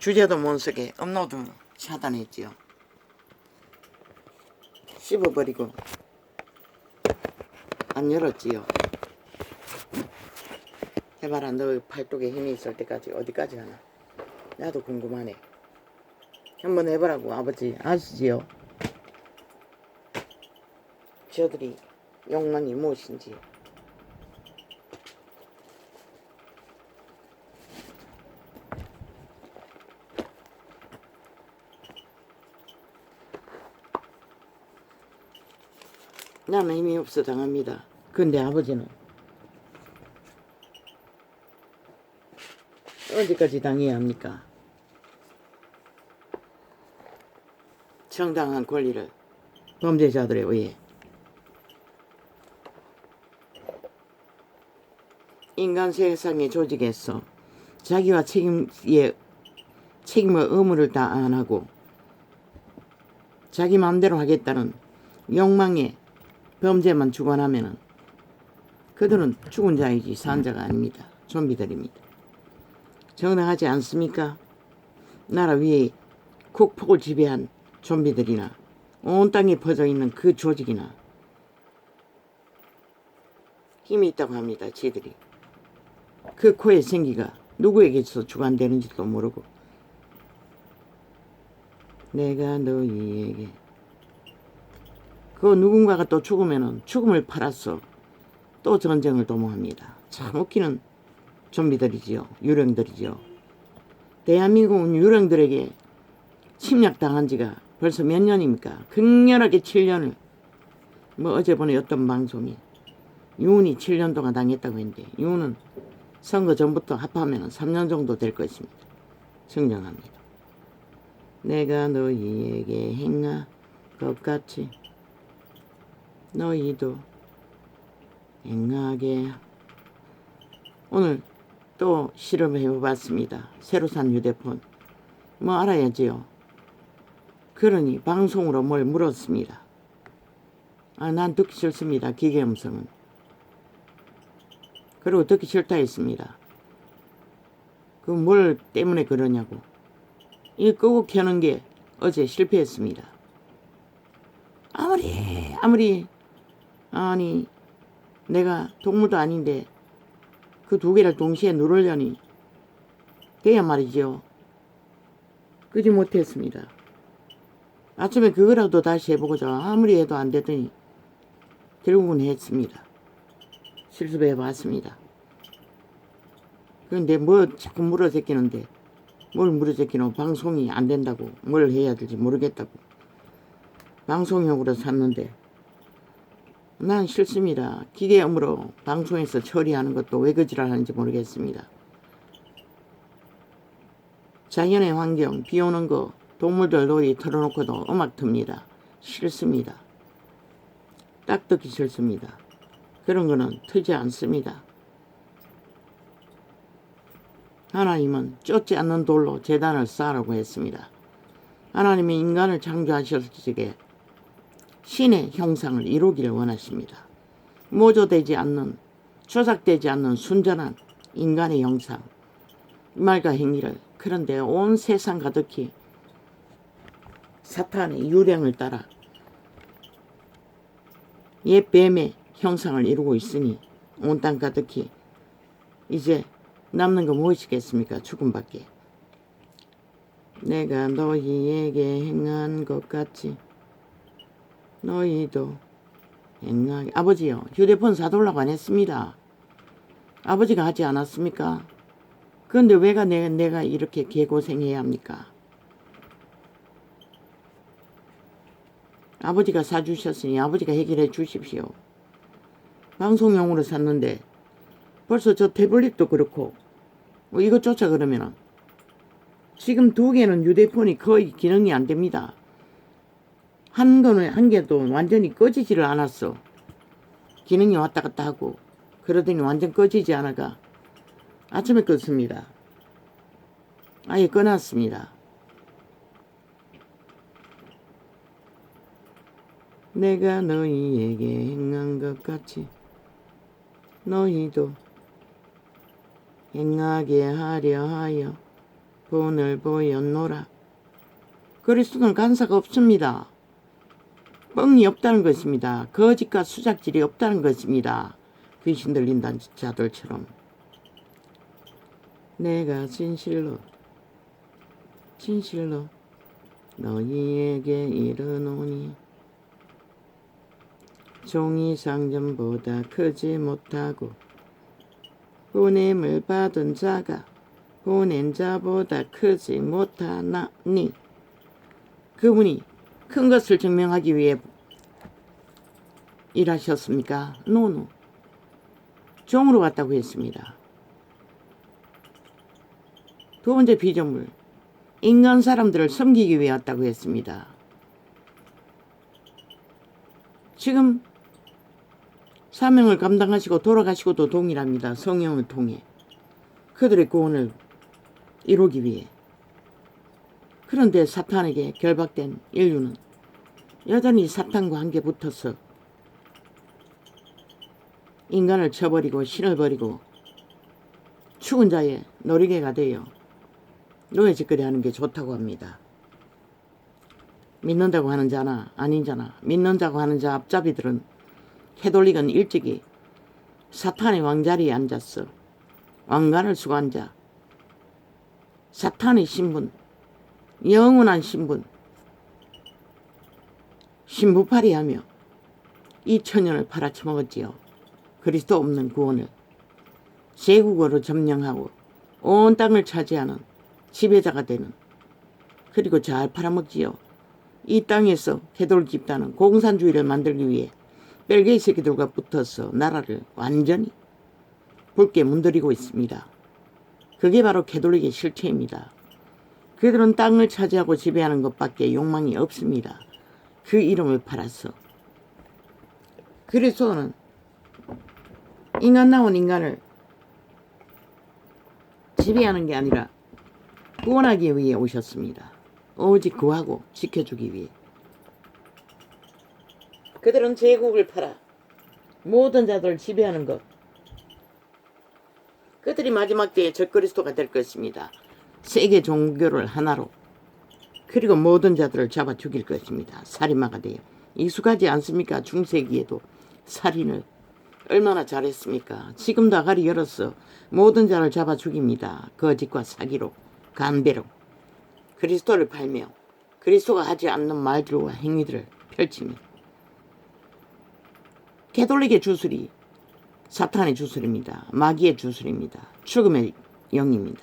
주제도 못 쓰게 업로드 차단했지요. 씹어버리고 안 열었지요. 해봐라, 너 팔뚝에 힘이 있을 때까지 어디까지 하나. 나도 궁금하네. 한번 해보라고. 아버지 아시지요? 저들이 욕망이 무엇인지. 나는 힘이 없어 당합니다. 근데 아버지는 언제까지 당해야 합니까? 정당한 권리를 범죄자들에 의해 인간 세상의 조직에서 자기와 책임을 의무를 다 안 하고 자기 마음대로 하겠다는 욕망에 범죄만 주관하면은 그들은 죽은 자이지 산 자가 아닙니다. 좀비들입니다. 정당하지 않습니까? 나라 위에 국폭을 지배한 좀비들이나 온 땅에 퍼져 있는 그 조직이나 힘이 있다고 합니다. 지들이. 그 코의 생기가 누구에게서 주관되는지도 모르고. 내가 너희에게 그 누군가가 또 죽으면은 죽음을 팔아서 또 전쟁을 도모합니다. 참 웃기는 좀비들이지요. 유령들이지요. 대한민국은 유령들에게 침략당한 지가 벌써 몇 년입니까? 극렬하게 7년을. 어제 보니 어떤 방송에 윤이 7년 동안 당했다고 했는데, 윤은 선거 전부터 합하면 3년 정도 될 것입니다. 증명합니다. 내가 너희에게 행한 것 같이 너희도 행하게. 오늘 또 실험을 해봤습니다. 새로 산 휴대폰. 알아야지요. 그러니 방송으로 뭘 물었습니다. 난 듣기 싫습니다. 기계 음성은. 그리고 듣기 싫다 했습니다. 그 뭘 때문에 그러냐고. 이 끄고 켜는 게 어제 실패했습니다. 아무리 아니 내가 동물도 아닌데 그 두 개를 동시에 누르려니 돼야 말이죠. 끄지 못했습니다. 아침에 그거라도 다시 해보고자 아무리 해도 안 되더니 결국은 했습니다. 실습해봤습니다. 그런데 자꾸 물어제끼는데 뭘 물어제끼노. 방송이 안 된다고. 뭘 해야 될지 모르겠다고. 방송용으로 샀는데 난 싫습니다. 기계음으로 방송에서 처리하는 것도 왜 그지랄 하는지 모르겠습니다. 자연의 환경, 비 오는 거, 동물들 놀이 틀어놓고도 음악 틉니다. 싫습니다. 딱 듣기 싫습니다. 그런 거는 트지 않습니다. 하나님은 쫓지 않는 돌로 제단을 쌓으라고 했습니다. 하나님이 인간을 창조하셨을 적에 신의 형상을 이루기를 원하십니다. 모조되지 않는, 조작되지 않는 순전한 인간의 형상, 말과 행위를. 그런데 온 세상 가득히 사탄의 유령을 따라 옛 뱀의 형상을 이루고 있으니 온 땅 가득히 이제 남는 거 무엇이겠습니까? 죽음밖에. 내가 너희에게 행한 것 같이 너희도 행하게. 아버지요, 휴대폰 사달라고 안 했습니다. 아버지가 하지 않았습니까? 그런데 왜가 내가 이렇게 개고생해야 합니까? 아버지가 사주셨으니 아버지가 해결해 주십시오. 방송용으로 샀는데 벌써 저 태블릿도 그렇고 이것조차 그러면은 지금 두 개는 휴대폰이 거의 기능이 안 됩니다. 한 개도 완전히 꺼지지를 않았어. 기능이 왔다 갔다 하고 그러더니 완전 꺼지지 않아가 아침에 껐습니다. 아예 꺼놨습니다. 내가 너희에게 행한 것 같이 너희도 행하게 하려 하여 본을 보였노라. 그리스도는 간사가 없습니다. 뻥이 없다는 것입니다. 거짓과 수작질이 없다는 것입니다. 귀신 들린 자들처럼. 내가 진실로 너희에게 이르노니 종이 상전보다 크지 못하고 보냄을 받은 자가 보낸 자보다 크지 못하나니. 그분이 큰 것을 증명하기 위해 일하셨습니까? 노노. 종으로 왔다고 했습니다. 두 번째 피조물, 인간 사람들을 섬기기 위해 왔다고 했습니다. 지금 사명을 감당하시고 돌아가시고도 동일합니다. 성령을 통해 그들의 구원을 이루기 위해. 그런데 사탄에게 결박된 인류는 여전히 사탄과 함께 붙어서 인간을 쳐버리고 신을 버리고 죽은 자의 놀이개가 되어 노예짓거리 하는 게 좋다고 합니다. 믿는다고 하는 자나 아닌 자나, 믿는 자고 하는 자 앞잡이들은 캐톨릭은 일찍이 사탄의 왕자리에 앉았어 왕관을 쓰고 앉아 사탄의 신분, 영원한 신분, 신부팔이하며 2000년을 팔아쳐먹었지요. 그리스도 없는 구원을 제국어로 점령하고 온 땅을 차지하는 지배자가 되는, 그리고 잘 팔아먹지요. 이 땅에서 캐톨릭 집단은 공산주의를 만들기 위해 벨기에 새끼들과 붙어서 나라를 완전히 붉게 문드리고 있습니다. 그게 바로 캐톨릭의 실체입니다. 그들은 땅을 차지하고 지배하는 것밖에 욕망이 없습니다. 그 이름을 팔아서. 그리스도는 인간다운 인간을 지배하는 게 아니라 구원하기 위해 오셨습니다. 오직 구하고 지켜주기 위해. 그들은 제국을 팔아 모든 자들을 지배하는 것. 그들이 마지막 때에 적그리스도가 될 것입니다. 세계 종교를 하나로. 그리고 모든 자들을 잡아 죽일 것입니다. 살인마가 되어. 익숙하지 않습니까? 중세기에도 살인을 얼마나 잘했습니까? 지금도 아가리 열어서 모든 자를 잡아 죽입니다. 거짓과 사기로, 간배로. 그리스도를 팔며 그리스도가 하지 않는 말들과 행위들을 펼치며. 캐톨릭의 주술이 사탄의 주술입니다. 마귀의 주술입니다. 죽음의 영입니다.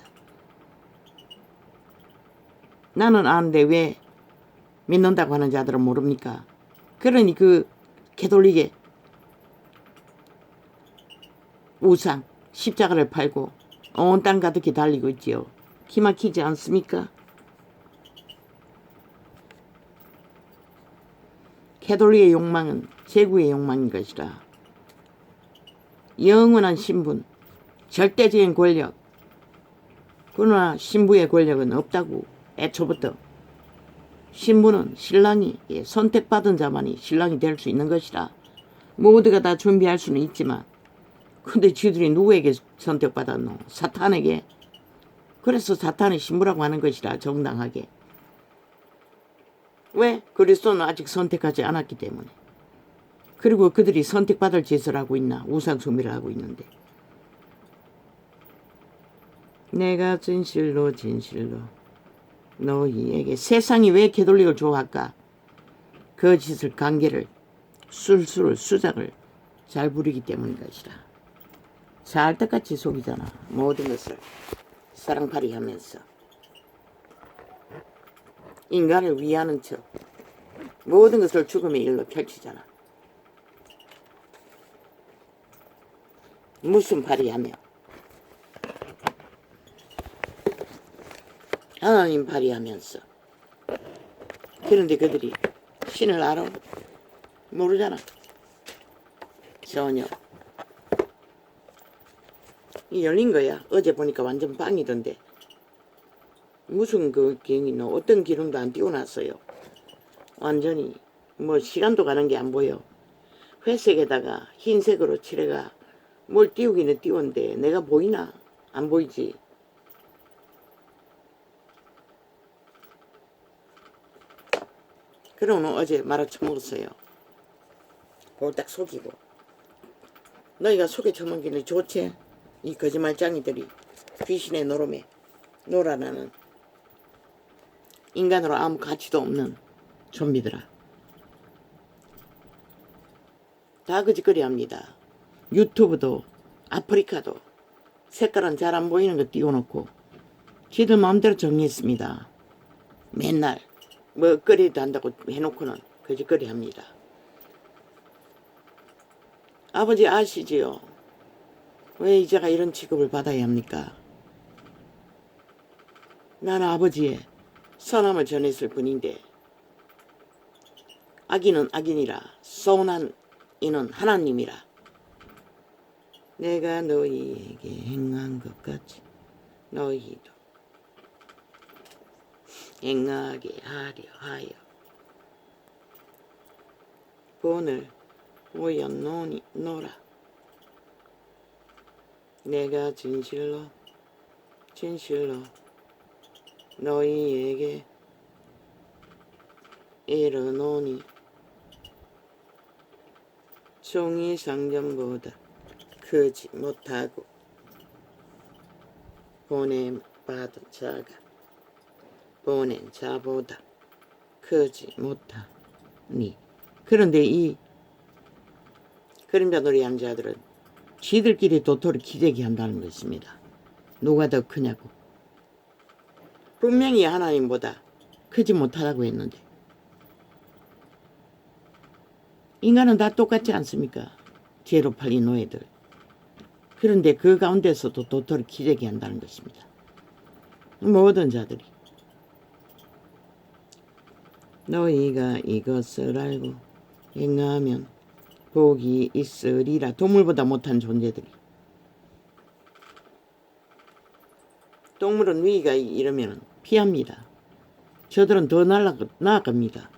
나는 아는데 왜 믿는다고 하는 자들은 모릅니까? 그러니 그 캐톨릭의 우상 십자가를 팔고 온 땅 가득히 달리고 있지요. 기막히지 않습니까? 캐톨릭의 욕망은 제국의 욕망인 것이라. 영원한 신분, 절대적인 권력, 그러나 신부의 권력은 없다고. 애초부터 신부는 신랑이 선택받은 자만이 신랑이 될 수 있는 것이라. 모두가 다 준비할 수는 있지만, 근데 쥐들이 누구에게 선택받았노? 사탄에게. 그래서 사탄의 신부라고 하는 것이라. 정당하게. 왜? 그리스도는 아직 선택하지 않았기 때문에. 그리고 그들이 선택받을 짓을 하고 있나? 우상숭배를 하고 있는데. 내가 진실로 너희에게. 세상이 왜 캐톨릭을 좋아할까? 거짓을, 관계를, 술수를, 수작을 잘 부리기 때문인 것이라. 잘 때같이 속이잖아. 모든 것을 사랑팔이 하면서 인간을 위하는 척 모든 것을 죽음의 일로 펼치잖아. 무슨 팔이하며 하나님 팔이하면서. 그런데 그들이 신을 알아? 모르잖아. 전혀. 이 열린 거야. 어제 보니까 완전 빵이던데. 무슨 그 기능이노? 어떤 기능도 안 띄워놨어요. 완전히 뭐 시간도 가는 게 안 보여. 회색에다가 흰색으로 칠해가 뭘 띄우기는 띄웠는데 내가 보이나? 안 보이지. 그러고는 어제 말아쳐먹었어요. 볼딱 속이고. 너희가 속에 처먹기는 좋지? 이 거짓말쟁이들이 귀신의 노름에 놀아나는 인간으로 아무 가치도 없는 좀비들아. 다 거짓거리 합니다. 유튜브도 아프리카도 색깔은 잘 안 보이는 거 띄워놓고 지들 마음대로 정리했습니다. 맨날 뭐 거리도 한다고 해놓고는 거짓거리 합니다. 아버지 아시지요? 왜 이제가 이런 취급을 받아야 합니까? 나는 아버지의 선함을 전했을 뿐인데 악인은 악인이라 서운한 이는 하나님이라. 내가 너희에게 행한 것 같이 너희도 행하게 하려 하여 본을 모여노라. 내가 진실로 너희에게 이르노니 종이 상점보다 크지 못하고 보냄 받은 자가 보낸 자보다 크지 못하니. 그런데 이 그림자 놀이하는 자들은 지들끼리 도토리 기대기 한다는 것입니다. 누가 더 크냐고. 분명히 하나님보다 크지 못하다고 했는데 인간은 다 똑같지 않습니까? 죄로 팔린 노예들. 그런데 그 가운데서도 도토리 기대기 한다는 것입니다. 모든 자들이. 너희가 이것을 알고 행하면 복이 있으리라. 동물보다 못한 존재들이. 동물은 위기가 이르면 피합니다. 저들은 더 나아갑니다.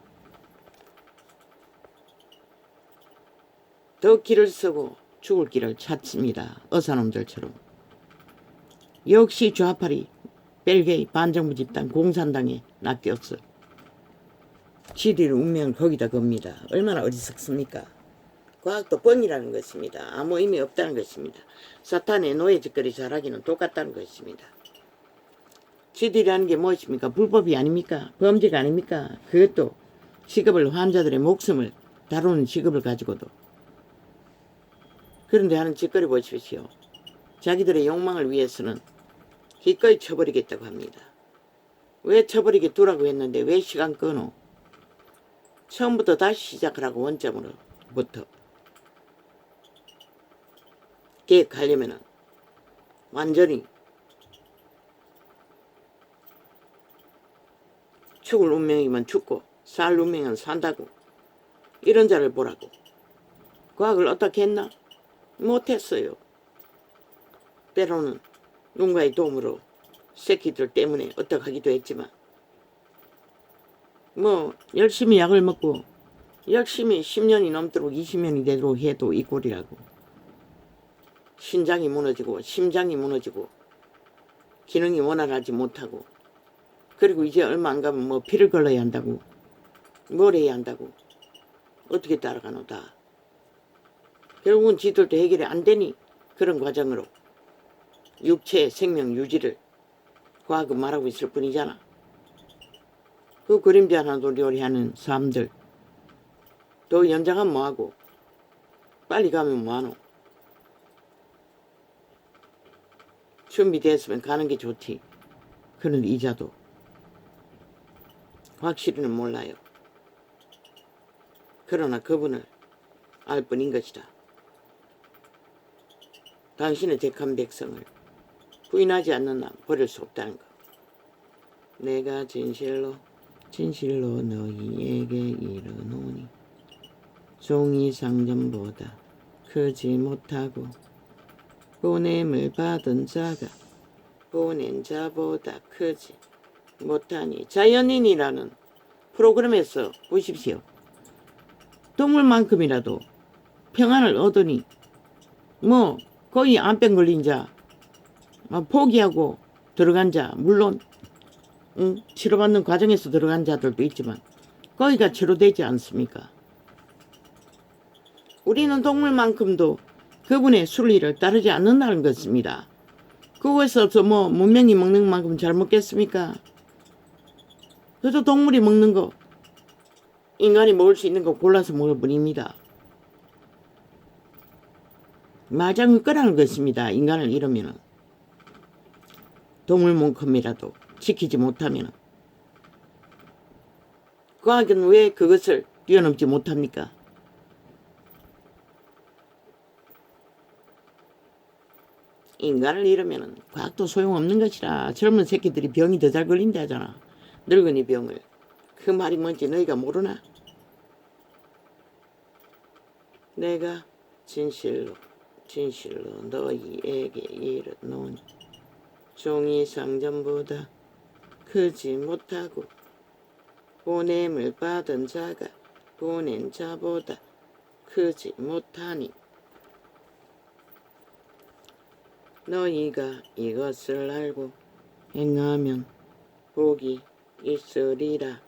더 길을 쓰고 죽을 길을 찾습니다. 어사놈들처럼. 역시 좌파리 벨게이 반정부 집단 공산당에 낚였어. 지들의 운명을 거기다 겁니다. 얼마나 어리석습니까? 과학도 뻥이라는 것입니다. 아무 의미 없다는 것입니다. 사탄의 노예짓거리 잘하기는 똑같다는 것입니다. 지들이라는 게 무엇입니까? 불법이 아닙니까? 범죄가 아닙니까? 그것도 직업을 환자들의 목숨을 다루는 직업을 가지고도. 그런데 하는 짓거리 보십시오. 자기들의 욕망을 위해서는 기꺼이 쳐버리겠다고 합니다. 왜 쳐버리게 두라고 했는데 왜 시간 끊어? 처음부터 다시 시작하라고 원점으로부터 계획하려면은 완전히 죽을 운명이면 죽고 살 운명은 산다고. 이런 자를 보라고. 과학을 어떻게 했나? 못했어요. 때로는 누군가의 도움으로 새끼들 때문에 어떻게 하기도 했지만 뭐 열심히 약을 먹고 열심히 10년이 넘도록 20년이 되도록 해도 이 꼴이라고. 신장이 무너지고 심장이 무너지고 기능이 원활하지 못하고 그리고 이제 얼마 안 가면 뭐 피를 걸러야 한다고 뭘 해야 한다고 어떻게 따라가노다. 결국은 지들도 해결이 안 되니 그런 과정으로 육체의 생명 유지를 과학은 말하고 있을 뿐이잖아. 그 그림자 하나 요리하는 사람들 또 연장하면 뭐하고 빨리 가면 뭐하노. 준비됐으면 가는 게 좋지. 그런데 이자도 확실히는 몰라요. 그러나 그분을 알 뿐인 것이다. 당신의 택한 백성을 부인하지 않는 한 버릴 수 없다는 것. 내가 진실로 너희에게 이르노니 종이 상점보다 크지 못하고 보냄을 받은 자가 보낸 자보다 크지 못하니. 자연인이라는 프로그램에서 보십시오. 동물만큼이라도 평안을 얻으니 뭐 거의 암병 걸린 자 포기하고 들어간 자 물론 치료받는 과정에서 들어간 자들도 있지만 거기가 치료되지 않습니까? 우리는 동물만큼도 그분의 순리를 따르지 않는다는 것입니다. 그것이 없어 뭐 문명이 먹는 만큼 잘 먹겠습니까? 그래서 동물이 먹는 거, 인간이 먹을 수 있는 거 골라서 먹을 뿐입니다. 마장을 끄라는 것입니다. 인간을 잃으면은. 동물만큼이라도 지키지 못하면은. 과학은 왜 그것을 뛰어넘지 못합니까? 인간을 잃으면 과학도 소용없는 것이라. 젊은 새끼들이 병이 더 잘 걸린다 하잖아. 늙은이 병을. 그 말이 뭔지 너희가 모르나? 내가 진실로 너희에게 이르노니 종이 상전보다 크지 못하고 보냄을 받은 자가 보낸 자보다 크지 못하니 너희가 이것을 알고 행하면 복이 있으리라.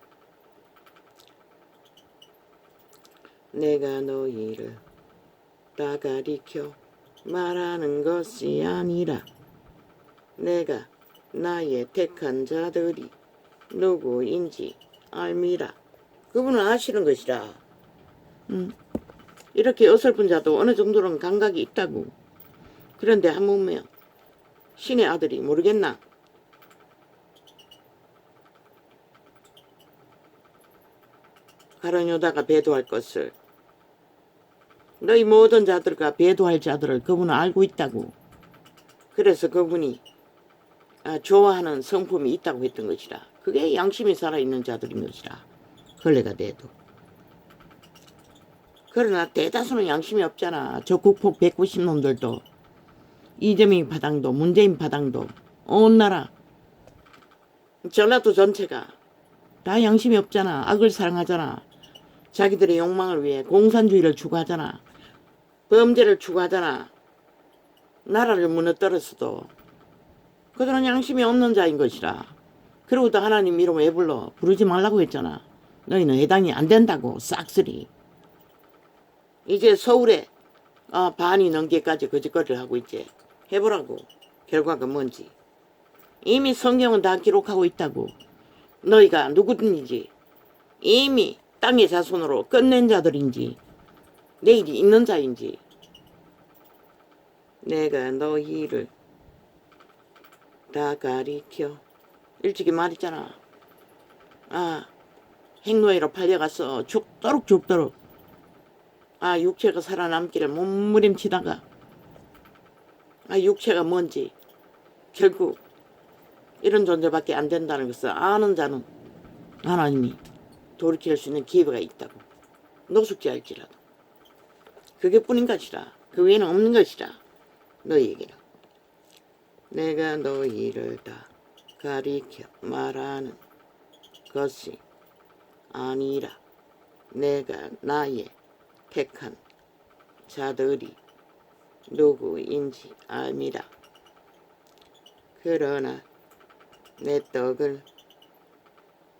내가 너희를 다 가리켜 말하는 것이 아니라 내가 나의 택한 자들이 누구인지 알미라. 그분은 아시는 것이라. 이렇게 어설픈 자도 어느 정도는 감각이 있다고. 그런데 한 번면 신의 아들이 모르겠나? 가룟유다가 배도할 것을 너희 모든 자들과 배도할 자들을 그분은 알고 있다고. 그래서 그분이 좋아하는 성품이 있다고 했던 것이라. 그게 양심이 살아있는 자들인 것이라. 걸레가 돼도. 그러나 대다수는 양심이 없잖아. 저 국폭 190놈들도 이재명 파당도 문재인 파당도 온 나라 전라도 전체가 다 양심이 없잖아. 악을 사랑하잖아. 자기들의 욕망을 위해 공산주의를 추구하잖아. 범죄를 추구하잖아. 나라를 무너뜨렸어도 그들은 양심이 없는 자인 것이라. 그러고도 하나님 이름 왜 불러? 부르지 말라고 했잖아. 너희는 해당이 안 된다고. 싹쓸이. 이제 서울에 반이 넘게까지 거짓거리를 하고 있지. 해보라고. 결과가 뭔지. 이미 성경은 다 기록하고 있다고. 너희가 누구든지 이미 땅의 자손으로 끝낸 자들인지 내일이 있는 자인지 내가 너희를 다 가리켜. 일찍이 말했잖아. 행노예로 팔려가서 죽도록 육체가 살아남기를 몸부림치다가 육체가 뭔지 결국 이런 존재밖에 안 된다는 것을 아는 자는 하나님이 돌이킬 수 있는 기회가 있다고. 노숙지 할지라도. 그게 뿐인 것이라. 그 외에는 없는 것이라. 너희에게는. 내가 너희를 다 가리켜 말하는 것이 아니라 내가 나의 택한 자들이 누구인지 알미라. 그러나 내 떡을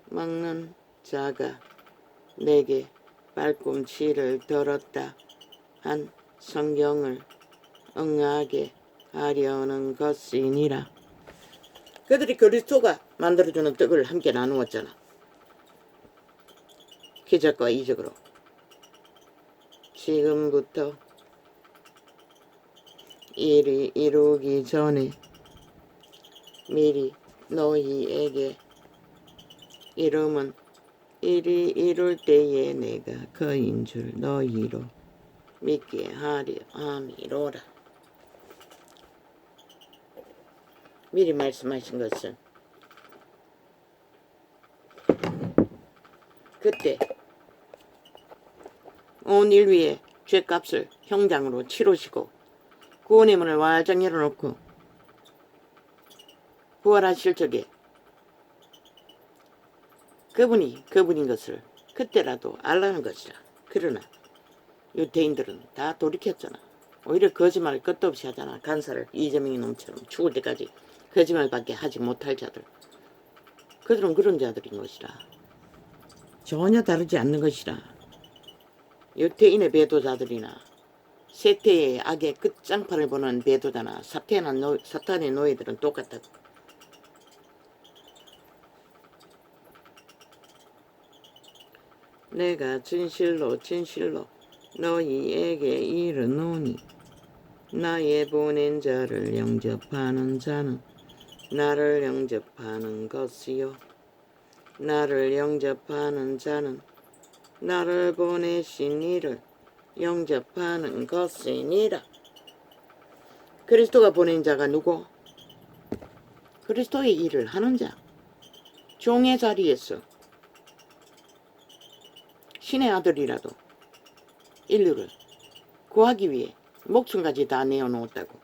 먹는 자가 내게 발꿈치를 들었다 한 성경을 응하게 하려는 것이니라. 그들이 그리스도가 만들어주는 떡을 함께 나누었잖아. 기적과 이적으로. 지금부터 일이 이루기 전에 미리 너희에게 이름은 일이 이룰 때에 내가 그인 줄 너희로 믿게 하려 함이로라. 미리 말씀하신 것은 그때 온 인류의 죄값을 형장으로 치르시고 구원의 문을 활짝 열어놓고 부활하실 적에 그분인 것을 그때라도 알라는 것이라. 그러나 유대인들은 다 돌이켰잖아. 오히려 거짓말을 끝도 없이 하잖아. 간사를 이재명이 놈처럼 죽을 때까지 거짓말밖에 하지 못할 자들. 그들은 그런 자들인 것이라. 전혀 다르지 않는 것이라. 유태인의 배도자들이나 세태의 악의 끝장판을 보는 배도자나 사탄의 노예들은 똑같다고. 내가 진실로 진실로 너희에게 이르노니 나의 보낸 자를 영접하는 자는 나를 영접하는 것이요 나를 영접하는 자는 나를 보내신 이를 영접하는 것이니라. 그리스도가 보낸 자가 누구? 그리스도의 일을 하는 자. 종의 자리에서 신의 아들이라도 인류를 구하기 위해 목숨까지 다 내어놓았다고.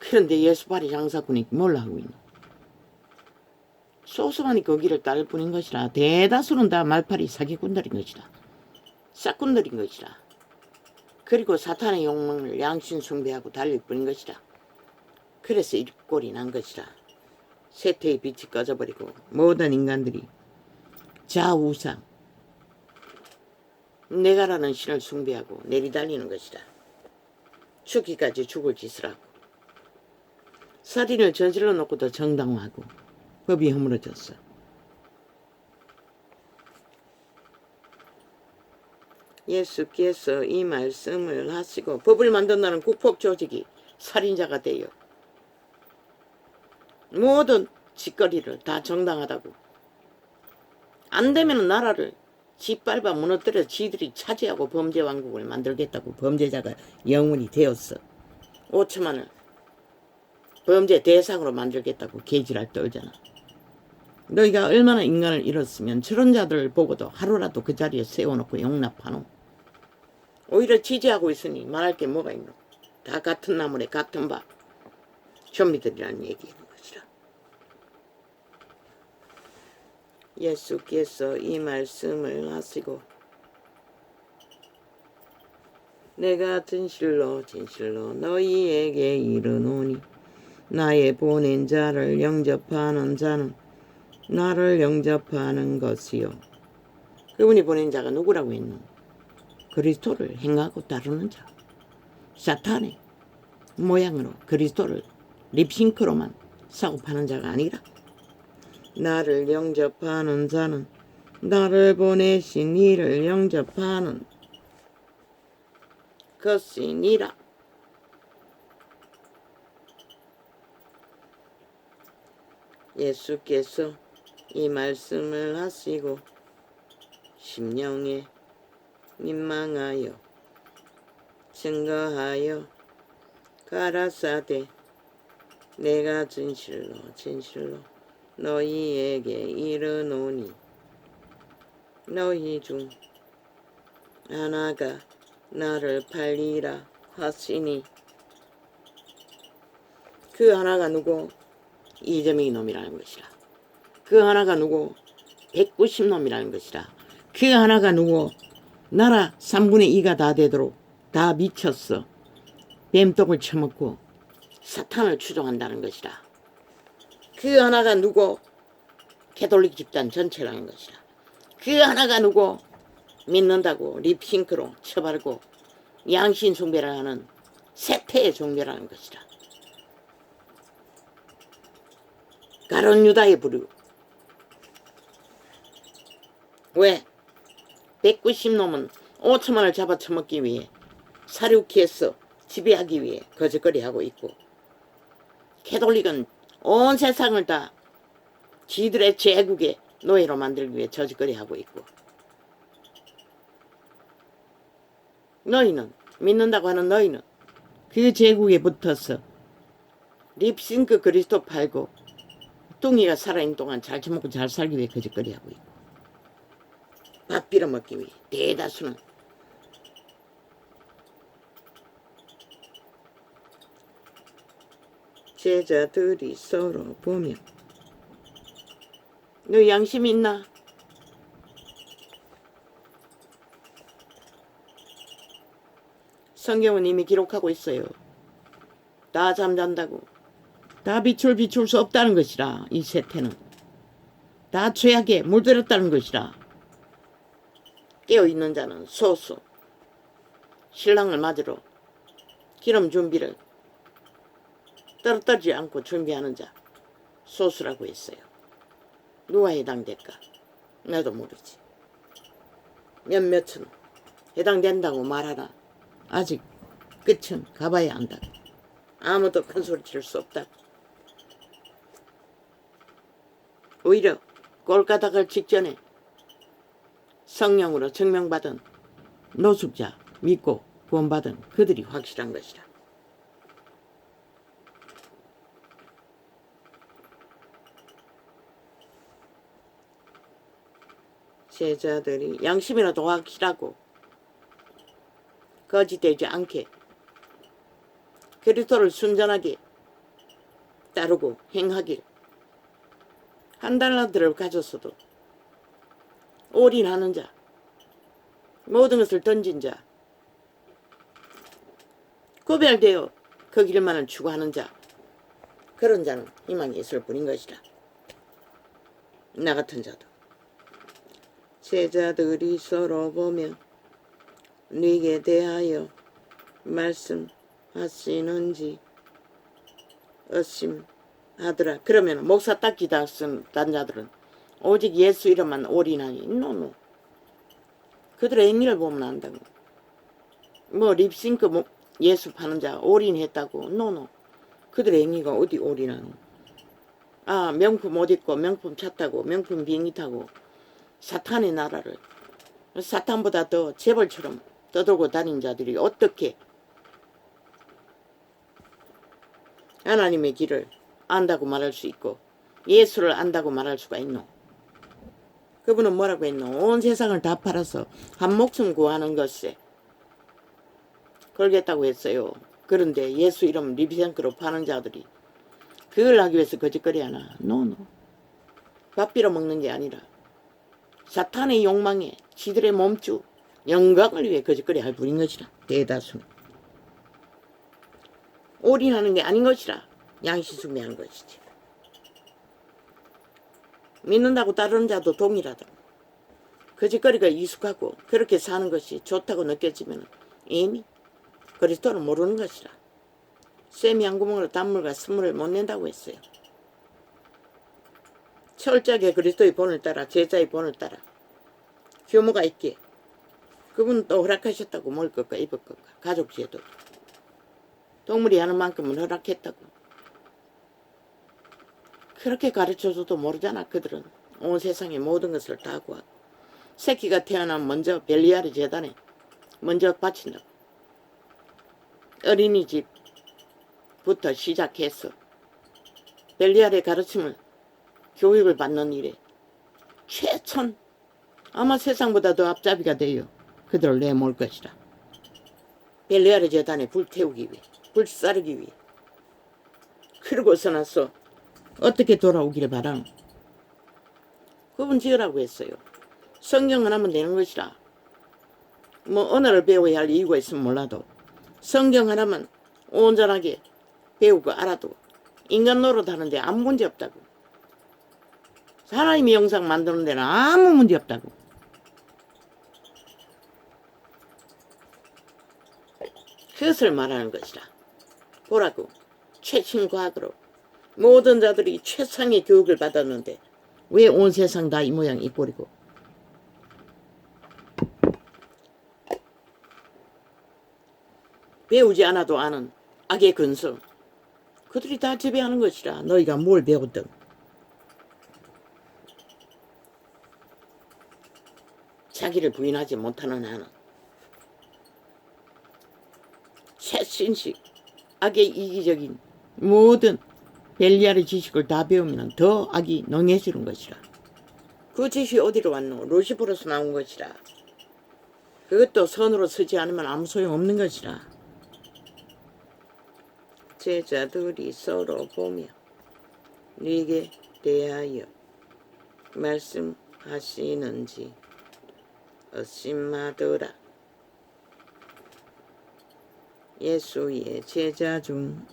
그런데 예수파리 장사꾼이 뭘 하고 있노? 소수만이 그 길을 따를 뿐인 것이라. 대다수는 다 말파리 사기꾼들인 것이라. 싹꾼들인 것이라. 그리고 사탄의 욕망을 양심 숭배하고 달릴 뿐인 것이라. 그래서 이 꼴이 난 것이라. 세태의 빛이 꺼져버리고 모든 인간들이 자우상 내가라는 신을 숭배하고 내리달리는 것이라. 죽기까지 죽을 짓을 하고 살인을 저질러 놓고도 정당화하고 법이 허물어졌어. 예수께서 이 말씀을 하시고 법을 만든다는 국폭조직이 살인자가 되어 모든 짓거리를 다 정당하다고. 안 되면 나라를 짓밟아 무너뜨려 지들이 차지하고 범죄왕국을 만들겠다고. 범죄자가 영원히 되었어. 5천만을 범죄 대상으로 만들겠다고 개지랄 떨잖아. 너희가 얼마나 인간을 잃었으면 저런 자들을 보고도 하루라도 그 자리에 세워놓고 용납하노. 오히려 지지하고 있으니 말할 게 뭐가 있노. 다 같은 나물에 같은 밥. 좀비들이라는 얘기인 것이라. 예수께서 이 말씀을 하시고 내가 진실로 진실로 너희에게 이르노니 나의 보낸 자를 영접하는 자는 나를 영접하는 것이요. 그분이 보낸 자가 누구라고 했노? 그리스도를 행하고 따르는 자. 사탄의 모양으로 그리스도를 립싱크로만 사고 파는 자가 아니라 나를 영접하는 자는 나를 보내신 이를 영접하는 것이니라. 예수께서 이 말씀을 하시고 심령에 민망하여 증거하여 가라사대 내가 진실로 진실로 너희에게 이르노니 너희 중 하나가 나를 팔리라 하시니. 그 하나가 누구? 이재명이 놈이라는 것이라. 그 하나가 누구? 190놈이라는 것이라. 그 하나가 누구? 나라 3분의 2가 다 되도록 다 미쳤어. 뱀떡을 처먹고 사탄을 추종한다는 것이라. 그 하나가 누구? 캐톨릭 집단 전체라는 것이라. 그 하나가 누구? 믿는다고 립싱크로 쳐바르고 양신 숭배를 하는 세태의 종교라는 것이라. 가론 유다의 부류. 왜? 190놈은 5천만을 잡아 처먹기 위해 사륙해서 지배하기 위해 거짓거리하고 있고, 캐톨릭은 온 세상을 다 지들의 제국의 노예로 만들기 위해 거짓거리하고 있고, 너희는 믿는다고 하는 너희는 그 제국에 붙어서 립싱크 그리스도 팔고 뚱이가 살아있는 동안 잘 처먹고 잘 살기 위해 거짓거리하고 있고, 밥 빌어먹기 위해 대다수는 제자들이 서로 보며 너 양심 있나? 성경은 이미 기록하고 있어요. 다 잠잔다고. 다 비출 수 없다는 것이라. 이 세태는 다 죄악에 물들었다는 것이라. 깨어있는 자는 소수. 신랑을 맞으러 기름 준비를 떨어뜨리지 않고 준비하는 자 소수라고 했어요. 누가 해당될까? 나도 모르지. 몇몇은 해당된다고 말하나 아직 끝은 가봐야 한다. 아무도 큰 소리 칠 수 없다. 오히려 꼴가닥을 직전에 성령으로 증명받은 노숙자 믿고 구원받은 그들이 확실한 것이라. 제자들이 양심이라도 확실하고 거짓되지 않게 그리스도를 순전하게 따르고 행하길, 한 달란트를 가졌어도 올인하는 자, 모든 것을 던진 자, 구별되어 그 길만을 추구하는 자, 그런 자는 희망이 있을 뿐인 것이라. 나 같은 자도. 제자들이 서로 보며 네게 대하여 말씀하시는지 의심하더라. 그러면 목사 딱지 다 쓴 자들은 오직 예수 이름만 올인하니 노노. 그들의 행위를 보면 안다고. 뭐 립싱크 예수 파는 자 올인했다고 노노. 그들의 행위가 어디 올인하노. 아, 명품 옷 입고 명품 차 타고 명품 비행기 타고 사탄의 나라를 사탄보다 더 재벌처럼 떠들고 다닌 자들이 어떻게 하나님의 길을 안다고 말할 수 있고 예수를 안다고 말할 수가 있노. 그분은 뭐라고 했노. 온 세상을 다 팔아서 한 목숨 구하는 것에 걸겠다고 했어요. 그런데 예수 이름 립생크로 파는 자들이 그걸 하기 위해서 거짓거리 하나. 노노. 밥 빌어먹는 게 아니라 사탄의 욕망에 지들의 몸주 영광을 위해 거짓거리 할 뿐인 것이라. 대다수는 올인하는 게 아닌 것이라. 양심숭배하는 것이지. 믿는다고 따르는 자도 동일하다. 거짓거리가 익숙하고 그렇게 사는 것이 좋다고 느껴지면 이미 그리스도를 모르는 것이라. 쇠미 한 구멍으로 단물과 스물을 못 낸다고 했어요. 철저하게 그리스도의 본을 따라 제자의 본을 따라 규모가 있게 그분은 또 허락하셨다고 먹을 것과 입을 것과 가족 제도 동물이 하는 만큼은 허락했다고. 그렇게 가르쳐줘도 모르잖아. 그들은 온 세상의 모든 것을 다 구하고 새끼가 태어나면 먼저 벨리아르 재단에 먼저 바친다고. 어린이집부터 시작해서 벨리아르의 가르침을 교육을 받는 일에 최천 아마 세상보다 더 앞잡이가 되어 그들을 내몰 것이라. 벨리아르 재단에 불 태우기 위해 불 싸르기 위해. 그러고서 나서 어떻게 돌아오기를 바라노. 그분 지으라고 했어요. 성경을 하면 되는 것이라. 뭐 언어를 배워야 할 이유가 있으면 몰라도 성경 하나만 온전하게 배우고 알아도 인간 노릇하는데 아무 문제 없다고. 하나님의 영상 만드는 데는 아무 문제 없다고. 그것을 말하는 것이라. 보라고. 최신 과학으로 모든 자들이 최상의 교육을 받았는데 왜 온 세상 다 이 모양 이 꼴이고. 배우지 않아도 아는 악의 근성. 그들이 다 지배하는 것이라. 너희가 뭘 배웠든. 자기를 부인하지 못하는 한은 최신식 악의 이기적인 모든 벨리아르 지식을 다 배우면 더 악이 능해지는 것이라. 그 지식이 어디로 왔노? 루시퍼로서 나온 것이라. 그것도 선으로 쓰지 않으면 아무 소용없는 것이라. 제자들이 서로 보며 네게 대하여 말씀하시는지 의심하더라. 예수의 제자 중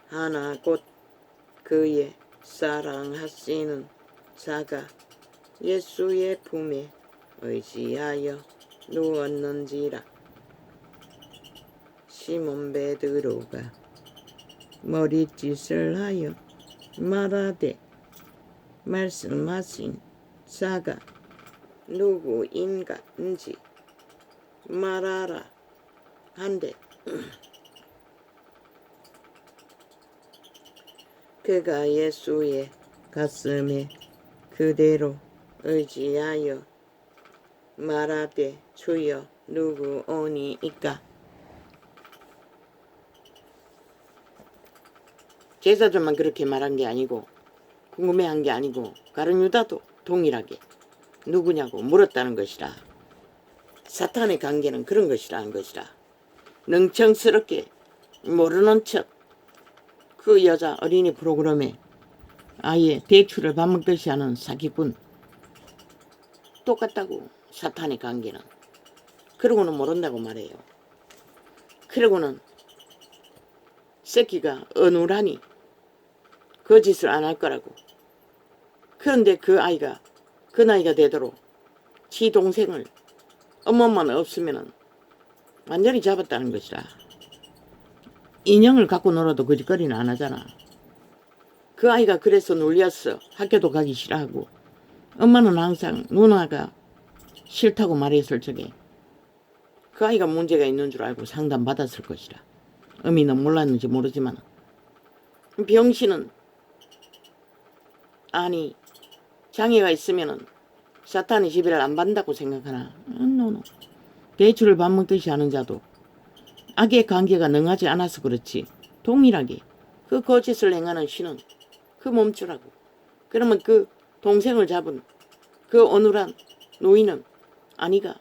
하나 곧 그의 사랑하시는 자가 예수의 품에 의지하여 누웠는지라. 시몬 베드로가 머리짓을 하여 말하되 말씀하신 자가 누구인가인지 말하라 한데 그가 예수의 가슴에 그대로 의지하여 말하되 주여 누구오니이까. 제자들만 그렇게 말한 게 아니고 궁금해한 게 아니고 가룟 유다도 동일하게 누구냐고 물었다는 것이라. 사탄의 관계는 그런 것이라는 것이라. 능청스럽게 모르는 척 그 여자 어린이 프로그램에 아예 대출을 밥 먹듯이 하는 사기꾼 똑같다고. 사탄의 관계는. 그러고는 모른다고 말해요. 그러고는 새끼가 어눌하니 그 짓을 안 할 거라고. 그런데 그 아이가 그 나이가 되도록 지 동생을 엄마만 없으면 완전히 잡았다는 것이라. 인형을 갖고 놀아도 거짓거리는 안 하잖아. 그 아이가 그래서 놀렸어. 학교도 가기 싫어하고. 엄마는 항상 누나가 싫다고 말했을 적에 그 아이가 문제가 있는 줄 알고 상담받았을 것이라. 어미는 몰랐는지 모르지만 병신은 아니 장애가 있으면은 사탄이 지배를 안 받는다고 생각하나? 노노. 대출을 밥 먹듯이 하는 자도 악의 관계가 능하지 않아서 그렇지 동일하게 그 거짓을 행하는 신은 그 몸주라고. 그러면 그 동생을 잡은 그 어눌한 노인은 아니가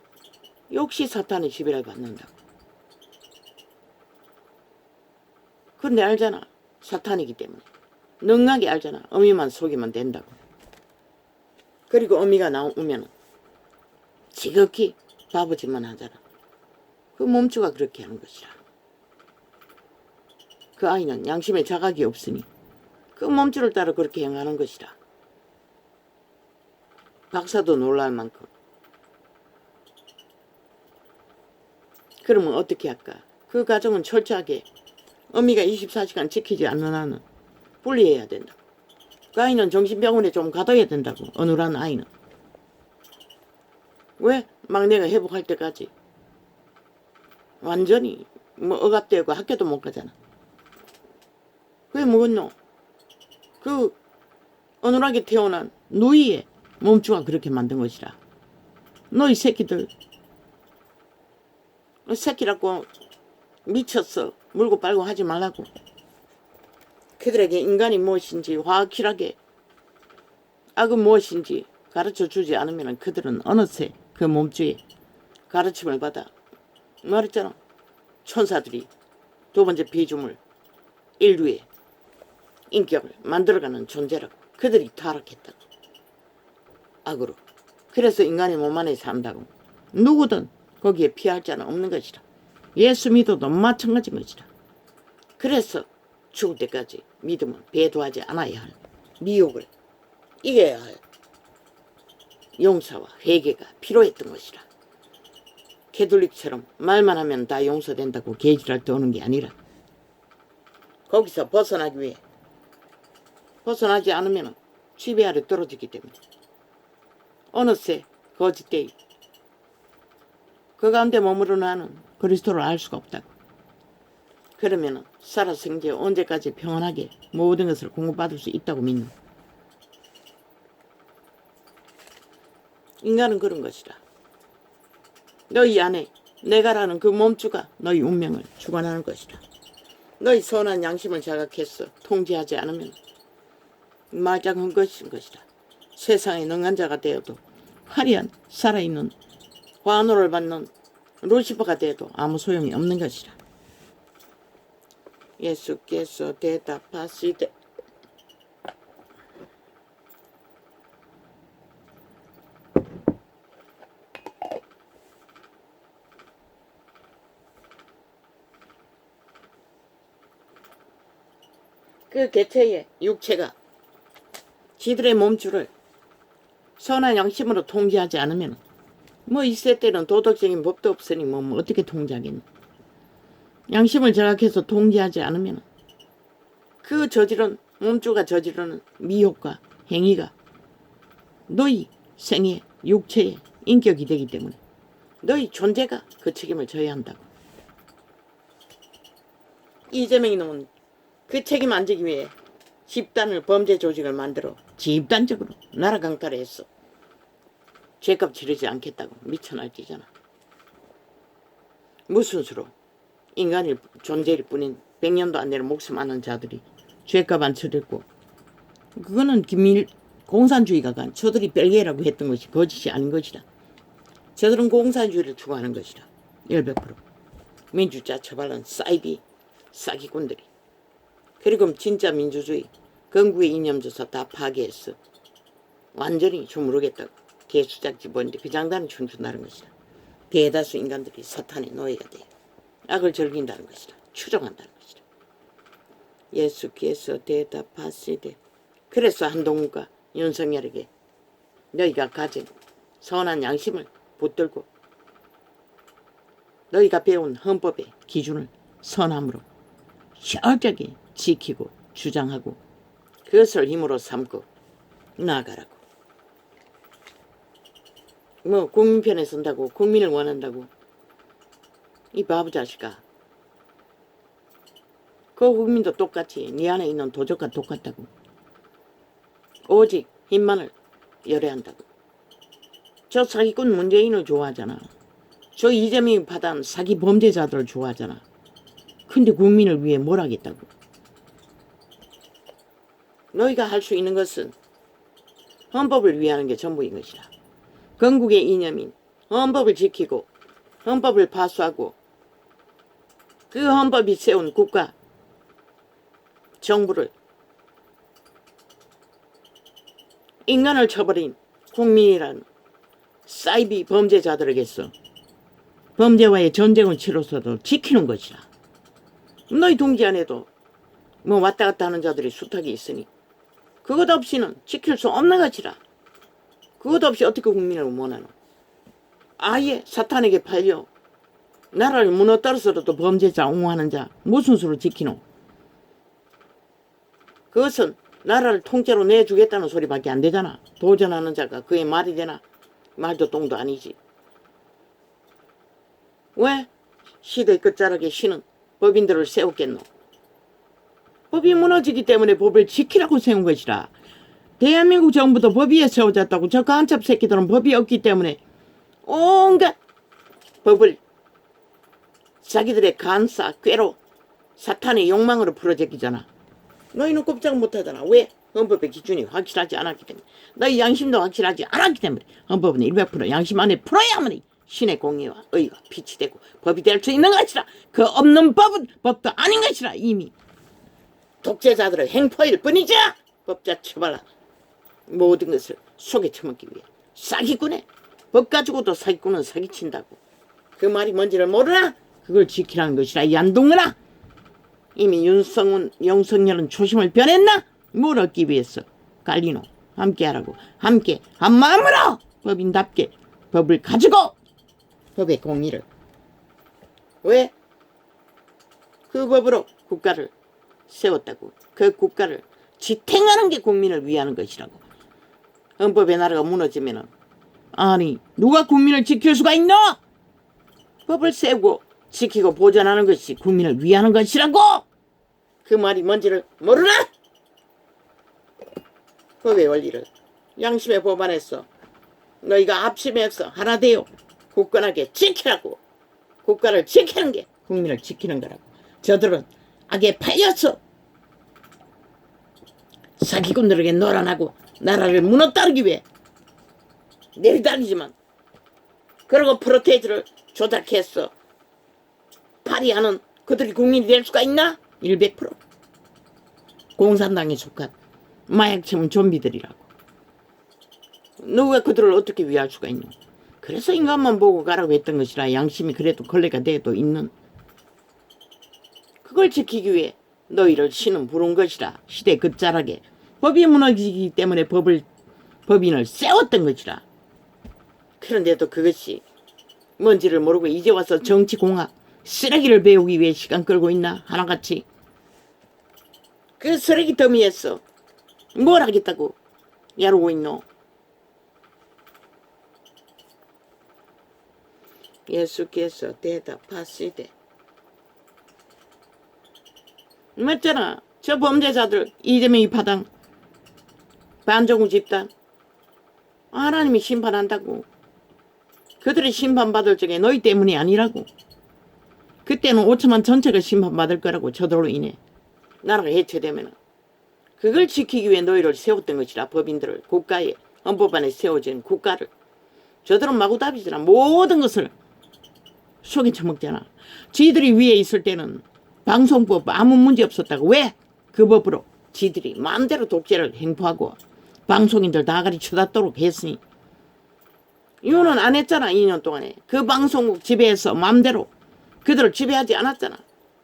역시 사탄의 지배를 받는다고. 그런데 알잖아. 사탄이기 때문에. 능하게 알잖아. 어미만 속이면 된다고. 그리고 어미가 나오면 지극히 바보짓만 하잖아. 그 몸주가 그렇게 하는 것이라. 그 아이는 양심에 자각이 없으니 그 몸주를 따라 그렇게 행하는 것이라. 박사도 놀랄 만큼. 그러면 어떻게 할까? 그 가정은 철저하게 어미가 24시간 지키지 않는 한은 분리해야 된다. 그 아이는 정신병원에 좀 가둬야 된다고. 어눌한 아이는. 왜? 막내가 회복할 때까지. 완전히 뭐 억압되고 학교도 못 가잖아. 그게 뭐겠노? 그 어눌하게 태어난 누이의 몸주가 그렇게 만든 것이라. 너희 새끼들 새끼라고 미쳤어. 물고 빨고 하지 말라고. 그들에게 인간이 무엇인지 확실하게 악은 무엇인지 가르쳐주지 않으면 그들은 어느새 그 몸주에 가르침을 받아. 말했잖아. 천사들이 두 번째 피조물 인류의 인격을 만들어가는 존재라고. 그들이 타락했다고. 악으로. 그래서 인간의 몸 안에 산다고. 누구든 거기에 피할 자는 없는 것이라. 예수 믿어도 마찬가지인 것이라. 그래서 죽을 때까지 믿음은 배도하지 않아야 할 미혹을 이겨야 할 용서와 회개가 필요했던 것이라. 캐톨릭처럼 말만 하면 다 용서된다고 개질할 때 오는 게 아니라 거기서 벗어나기 위해 벗어나지 않으면 지배 아래 떨어지기 때문에 어느새 거짓되이 그 가운데 머무르는 나는 그리스도를 알 수가 없다고. 그러면 살아서 이제 언제까지 평안하게 모든 것을 공급받을 수 있다고 믿는. 인간은 그런 것이라. 너희 안에 내가라는 그 몸주가 너희 운명을 주관하는 것이라. 너희 선한 양심을 자각해서 통제하지 않으면 말짱한 것인 것이라. 세상에 능한 자가 되어도 화려한 살아있는 환호를 받는 루시퍼가 되어도 아무 소용이 없는 것이라. 예수께서 대답하시되 그 개체의 육체가 지들의 몸주를 선한 양심으로 통제하지 않으면 뭐 이세 때는 도덕적인 법도 없으니 뭐 어떻게 통제하겠노. 양심을 자각해서 통제하지 않으면 그 저지른 몸주가 저지르는 미혹과 행위가 너희 생애, 육체의 인격이 되기 때문에 너희 존재가 그 책임을 져야 한다고. 이재명이 놈은 그 책임 안 지기 위해 집단을 범죄 조직을 만들어 집단적으로 나라 강탈을 했어. 죄값 치르지 않겠다고 미쳐날뛰잖아. 무슨 수로 인간일 존재일 뿐인 100년도 안 되는 목숨 많은 자들이 죄값 안 치렀고, 그거는 김일 공산주의가 간 저들이 벨기에라고 했던 것이 거짓이 아닌 것이다. 저들은 공산주의를 추구하는 것이다. 100%. 민주자 처발은 사이비 사기꾼들이. 그리고 진짜 민주주의 건국의 이념조차 다 파괴했어. 완전히 주무르겠다고 개수작지 뭔데 그 장단을 춤춘다는 것이다. 대다수 인간들이 사탄의 노예가 돼 악을 즐긴다는 것이다. 추종한다는 것이다. 예수께서 대답하시되, 그래서 한동훈과 윤석열에게 너희가 가진 선한 양심을 붙들고 너희가 배운 헌법의 기준을 선함으로 철저하게 지키고 주장하고 그것을 힘으로 삼고 나아가라고. 뭐 국민 편에 선다고, 국민을 원한다고. 이 바보 자식아, 그 국민도 똑같이 네 안에 있는 도적과 똑같다고. 오직 힘만을 열애한다고. 저 사기꾼 문재인을 좋아하잖아. 저 이재명이 받은 사기 범죄자들을 좋아하잖아. 근데 국민을 위해 뭘 하겠다고. 너희가 할 수 있는 것은 헌법을 위하는 게 전부인 것이다. 건국의 이념인 헌법을 지키고 헌법을 파수하고 그 헌법이 세운 국가 정부를 인간을 쳐버린 국민이란 사이비 범죄자들에게서 범죄와의 전쟁을 치러서도 지키는 것이다. 너희 동지 안에도 뭐 왔다 갔다 하는 자들이 수탁이 있으니 그것 없이는 지킬 수 없는 것이라. 그것 없이 어떻게 국민을 원하노. 아예 사탄에게 팔려 나라를 무너뜨려서라도 범죄자 옹호하는 자 무슨 수로 지키노. 그것은 나라를 통째로 내주겠다는 소리밖에 안 되잖아. 도전하는 자가 그게 말이 되나. 말도 똥도 아니지. 왜 시대 끝자락에 신은 법인들을 세웠겠노. 법이 무너지기 때문에 법을 지키라고 세운 것이라. 대한민국 정부도 법 위에 세워졌다고. 저 간첩 새끼들은 법이 없기 때문에 온갖 법을 자기들의 간사, 꾀로 사탄의 욕망으로 풀어제끼잖아. 너희는 꼼짝 못하잖아. 왜? 헌법의 기준이 확실하지 않았기 때문에. 너희 양심도 확실하지 않았기 때문에. 헌법은 100% 양심 안에 풀어야만 신의 공의와 의가 빛이 되고 법이 될 수 있는 것이라. 그 없는 법은 법도 아닌 것이라. 이미 독재자들의 행포일 뿐이지. 법자 처발라 모든 것을 속에 처먹기 위해 사기꾼에 법 가지고도 사기꾼은 사기친다고. 그 말이 뭔지를 모르나? 그걸 지키라는 것이라. 이 안동은아, 이미 윤석훈, 영석열은 초심을 변했나? 뭘 얻기 위해서? 갈리노 함께하라고. 함께 한마음으로 법인답게 법을 가지고 법의 공의를. 왜? 그 법으로 국가를 세웠다고. 그 국가를 지탱하는 게 국민을 위하는 것이라고. 헌법의 나라가 무너지면은 아니 누가 국민을 지킬 수가 있노? 법을 세우고 지키고 보존하는 것이 국민을 위하는 것이라고. 그 말이 뭔지를 모르나? 법의 원리를 양심의 법 안에서 너희가 합심해서 하나 되어 굳건하게 지키라고. 국가를 지키는 게 국민을 지키는 거라고. 저들은 악에 팔려서 사기꾼들에게 노란하고 나라를 무너뜨리기 위해 내리다니지만 그러고 프로테이지를 조작해서 발의하는 그들이 국민이 될 수가 있나? 100% 공산당에 속한 마약처럼 좀비들이라고. 너가 그들을 어떻게 위할 수가 있노? 그래서 인간만 보고 가라고 했던 것이라. 양심이 그래도 걸레가 돼도 있는 그걸 지키기 위해 너희를 신은 부른 것이라. 시대 끝자락에 법이 무너지기 때문에 법을 법인을 세웠던 것이라. 그런데도 그것이 뭔지를 모르고 이제 와서 정치공학 쓰레기를 배우기 위해 시간 끌고 있나 하나같이. 그 쓰레기 더미에서 뭘 하겠다고 야르고 있노. 예수께서 대답하시되 맞잖아. 저 범죄자들 이재명이 파당 반정우 집단 하나님이 심판한다고. 그들이 심판받을 적에 너희 때문이 아니라고. 그때는 5천만 전체가 심판받을 거라고. 저들로 인해 나라가 해체되면 그걸 지키기 위해 너희를 세웠던 것이라. 법인들을 국가에 헌법 안에 세워진 국가를. 저들은 마구잡이잖아. 모든 것을 속에 처먹잖아. 지들이 위에 있을 때는 방송법 아무 문제 없었다고. 왜? 그 법으로 지들이 마음대로 독재를 행포하고 방송인들 나가리 쳐닫도록 했으니. 이거는 안 했잖아. 2년 동안에. 그 방송국 지배해서 마음대로 그들을 지배하지 않았잖아.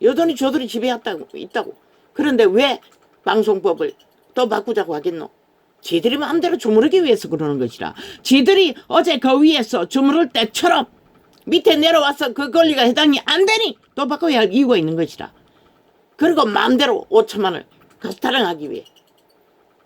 여전히 저들이 지배했다고 있다고. 그런데 왜 방송법을 또 바꾸자고 하겠노? 지들이 마음대로 주무르기 위해서 그러는 것이라. 지들이 어제 그 위에서 주무를 때처럼 밑에 내려와서 그 권리가 해당이 안 되니 또 바꿔야 할 이유가 있는 것이라. 그리고 마음대로 5천만을 가스타령하기 위해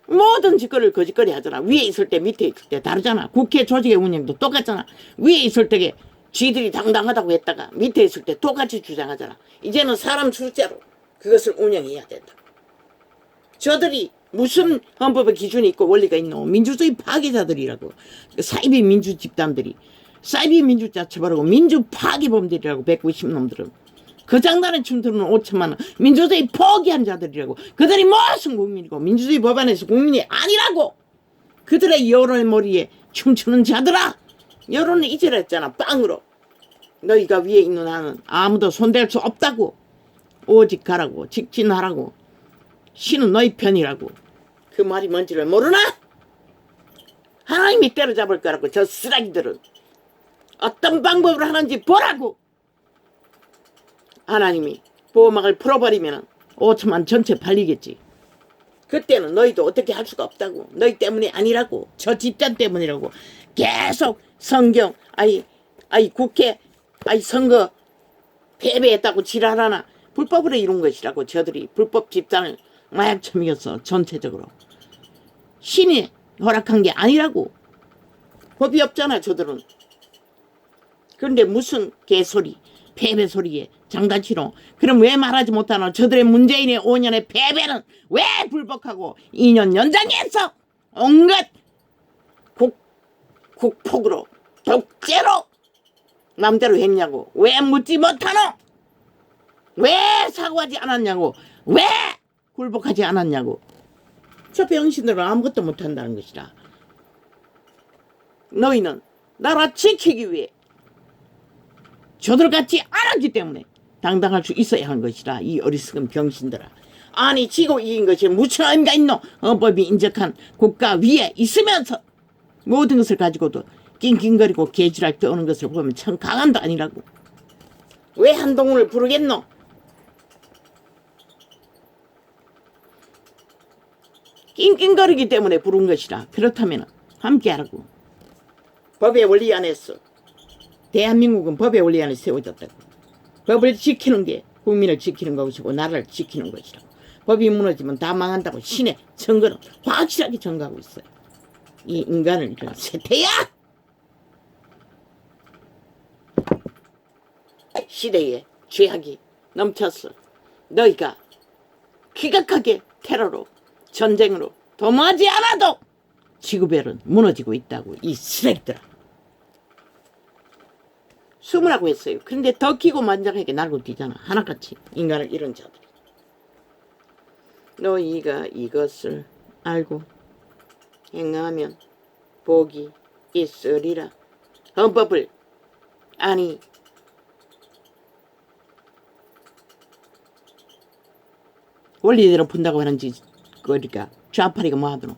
모든 짓거리를 거짓거리 하잖아. 위에 있을 때 밑에 있을 때 다르잖아. 국회 조직의 운영도 똑같잖아. 위에 있을 때에 쥐들이 당당하다고 했다가 밑에 있을 때 똑같이 주장하잖아. 이제는 사람 숫자로 그것을 운영해야 된다. 저들이 무슨 헌법의 기준이 있고 원리가 있노? 민주주의 파괴자들이라고. 사이비 민주 집단들이 사이비 민주자 처벌하고 민주 파괴범들이라고. 190놈들은 그 장난에 춤추는 5천만 원 민주주의 포기한 자들이라고. 그들이 무슨 국민이고 민주주의 법안에서 국민이 아니라고. 그들의 여론의 머리에 춤추는 자들아. 여론은 이질했잖아. 빵으로. 너희가 위에 있는 한은 아무도 손댈 수 없다고. 오직 가라고. 직진하라고. 신은 너희 편이라고. 그 말이 뭔지를 모르나? 하나님이 때려잡을 거라고. 저 쓰레기들은 어떤 방법으로 하는지 보라고. 하나님이 보호막을 풀어버리면 5천만 전체 팔리겠지. 그때는 너희도 어떻게 할 수가 없다고. 너희 때문이 아니라고. 저 집단 때문이라고. 계속 성경 국회 선거 패배했다고 지랄하나. 불법으로 이룬 것이라고. 저들이 불법 집단을 마약 처먹였어. 전체적으로 신이 허락한 게 아니라고. 법이 없잖아 저들은. 그런데 무슨 개소리 패배 소리에 장난치노. 그럼 왜 말하지 못하노? 저들의 문재인의 5년의 패배는 왜 불복하고 2년 연장해서 온갖 국폭으로 독재로 맘대로 했냐고. 왜 묻지 못하노? 왜 사과하지 않았냐고. 왜 굴복하지 않았냐고. 저 병신들은 아무것도 못한다는 것이라. 너희는 나라 지키기 위해 저들같이 안 하기 때문에 당당할 수 있어야 하는 것이라. 이 어리석은 병신들아. 아니 지고 이긴 것이 무슨 의미가 있노? 헌법이 인정한 국가 위에 있으면서 모든 것을 가지고도 낑낑거리고 개지랄 떠오는 것을 보면 참 강한도 아니라고. 왜 한동훈을 부르겠노? 낑낑거리기 때문에 부른 것이라. 그렇다면 함께하라고. 법의 원리 안에서 대한민국은 법의 원리 안에 세워졌다고. 법을 지키는 게 국민을 지키는 것이고 나라를 지키는 것이라고. 법이 무너지면 다 망한다고 신의 증거는 확실하게 증거하고 있어요. 이 인간을 이런 세태야! 시대에 죄악이 넘쳤어. 너희가 기각하게 테러로 전쟁으로 도모하지 않아도 지구별은 무너지고 있다고. 이 쓰레기들아. 숨으라고 했어요. 그런데 더 기고 만장하게 날고 뛰잖아. 하나같이 인간을 잃은 자들이. 너희가 이것을 알고 행하면 복이 있으리라. 헌법을 아니 원리대로 푼다고 하는지 그러니까 좌파리가 뭐 하더노.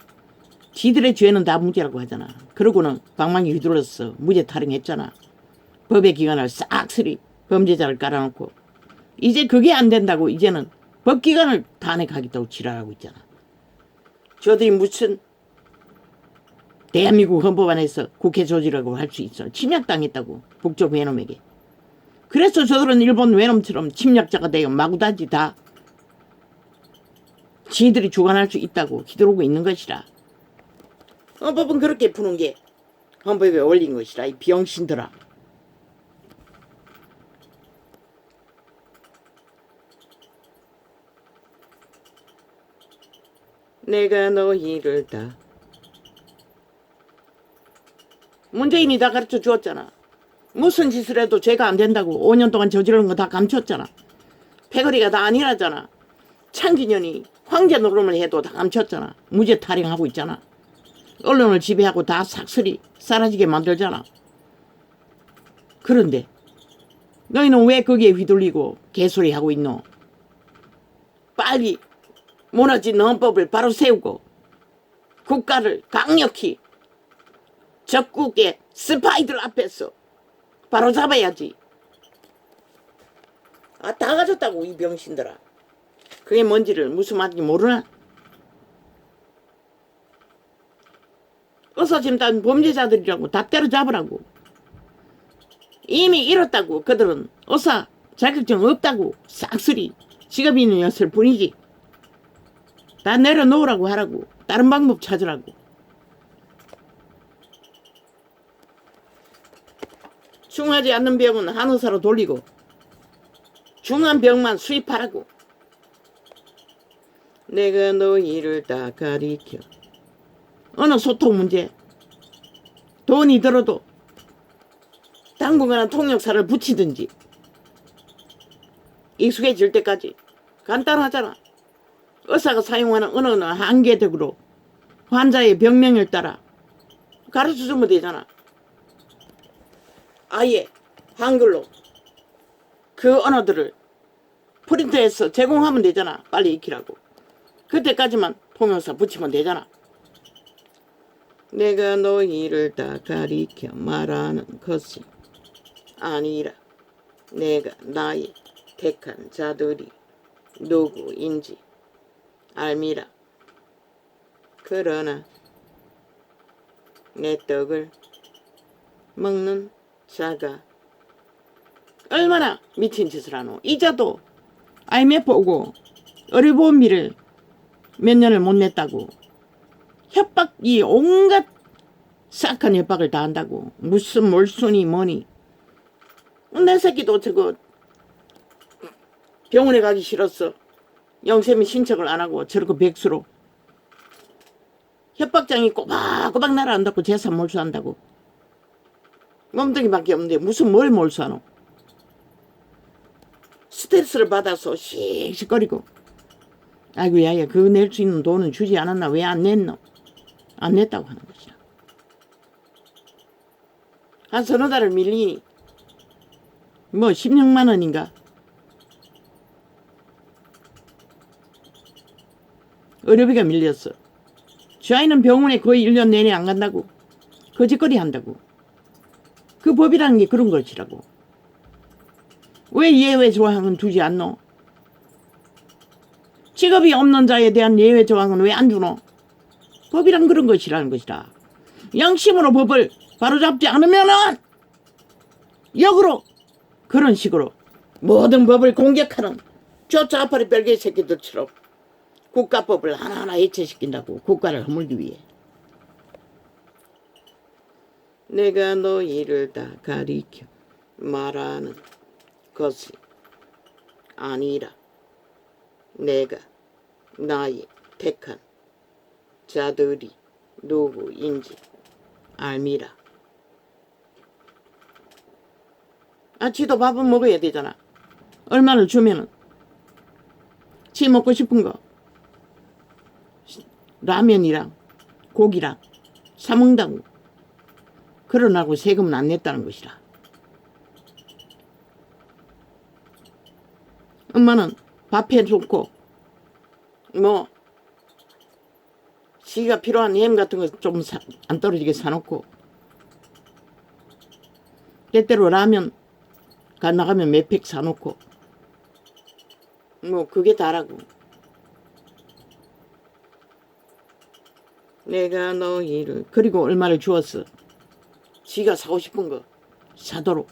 지들의 죄는 다 무죄라고 하잖아. 그러고는 방망이 휘둘러서 무죄 타령했잖아. 법의 기관을 싹쓸이 범죄자를 깔아놓고 이제 그게 안 된다고 이제는 법기관을 탄핵하겠다고 지랄하고 있잖아. 저들이 무슨 대한민국 헌법 안에서 국회 조직이라고 할 수 있어. 침략당했다고 북쪽 외놈에게. 그래서 저들은 일본 외놈처럼 침략자가 되어 마구다지 다 지들이 주관할 수 있다고 휘두르고 있는 것이라. 헌법은 그렇게 푸는 게 헌법에 올린 것이라. 이 병신들아. 내가 너희를 다 문재인이 다 가르쳐 주었잖아. 무슨 짓을 해도 죄가 안 된다고 5년 동안 저지른 거 다 감췄잖아. 패거리가 다 아니라잖아. 창기년이 황제 노름을 해도 다 감췄잖아. 무죄 타령하고 있잖아. 언론을 지배하고 다 삭슬이 사라지게 만들잖아. 그런데 너희는 왜 거기에 휘둘리고 개소리하고 있노? 빨리 무너진 헌법을 바로 세우고 국가를 강력히 적국의 스파이들 앞에서 바로 잡아야지. 아, 다 가졌다고 이 병신들아. 그게 뭔지를 무슨 말인지 모르나? 어서 지금 다 범죄자들이라고 다 때려잡으라고. 이미 잃었다고. 그들은 어서 자격증 없다고 싹쓸이 직업이 있는 였을 뿐이지. 다 내려놓으라고 하라고. 다른 방법 찾으라고. 중하지 않는 병은 한의사로 돌리고 중한 병만 수입하라고. 내가 너희를 다 가리켜. 어느 소통 문제 돈이 들어도 당분간은 통역사를 붙이든지 익숙해질 때까지. 간단하잖아. 의사가 사용하는 언어는 한계적으로 환자의 병명을 따라 가르쳐주면 되잖아. 아예 한글로 그 언어들을 프린트해서 제공하면 되잖아. 빨리 익히라고. 그때까지만 통역사 붙이면 되잖아. 내가 너희를 다 가리켜 말하는 것이 아니라 내가 나의 택한 자들이 누구인지 알미라. 그러나 내 떡을 먹는 자가 얼마나 미친 짓을 하노. 이자도 IMF 오고 의료보험비를 몇 년을 못 냈다고 협박이 온갖 싹한 협박을 다 한다고. 무슨 몰순이 뭐니. 내 새끼도 저거 병원에 가기 싫었어. 영세미 신청을 안 하고 저렇게 백수로 협박장이 꼬박꼬박 날아간다고 재산 몰수한다고. 몸뚱이밖에 없는데 무슨 뭘 몰수하노. 스트레스를 받아서 씩씩거리고 아이고 야야 그거 낼 수 있는 돈은 주지 않았나. 왜 안 냈노. 안 냈다고 하는 것이야. 한 서너 달을 밀리니 뭐 16만 원인가 의료비가 밀렸어. 쥐아이는 병원에 거의 1년 내내 안 간다고. 거짓거리 한다고. 그 법이라는 게 그런 것이라고. 왜 예외 조항은 두지 않노? 직업이 없는 자에 대한 예외 조항은 왜 안 주노? 법이란 그런 것이라는 것이다. 양심으로 법을 바로잡지 않으면은 역으로 그런 식으로 모든 법을 공격하는 저 좌파리 별개 새끼들처럼 국가법을 하나하나 해체시킨다고. 국가를 허물기 위해. 내가 너희를 다 가리켜 말하는 것이 아니라 내가 나의 택한 자들이 누구인지 알미라. 아, 지도 밥은 먹어야 되잖아. 얼마를 주면은 지 먹고 싶은 거 라면이랑 고기랑 사 먹는다고. 그러라고 세금은 안 냈다는 것이라. 엄마는 밥 해놓고 뭐 지가 필요한 햄 같은 거 좀 안 떨어지게 사놓고 때때로 라면 가 나가면 몇 팩 사놓고 뭐 그게 다라고. 내가 너희를 그리고 얼마를 주었어. 지가 사고 싶은 거 사도록.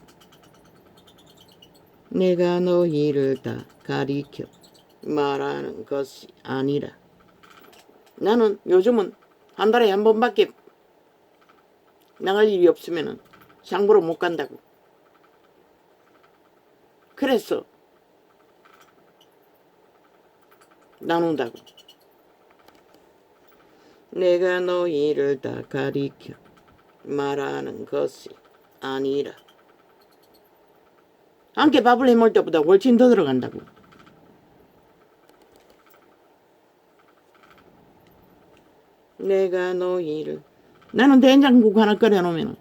내가 너희를 다 가리켜 말하는 것이 아니라. 나는 요즘은 한 달에 한 번밖에 나갈 일이 없으면 장보러 못 간다고. 그래서 나눈다고. 내가 너희를 다 가리켜 말하는 것이 아니라. 함께 밥을 해먹을 때보다 훨씬 더 들어간다고. 내가 너희를. 나는 된장국 하나 끓여놓으면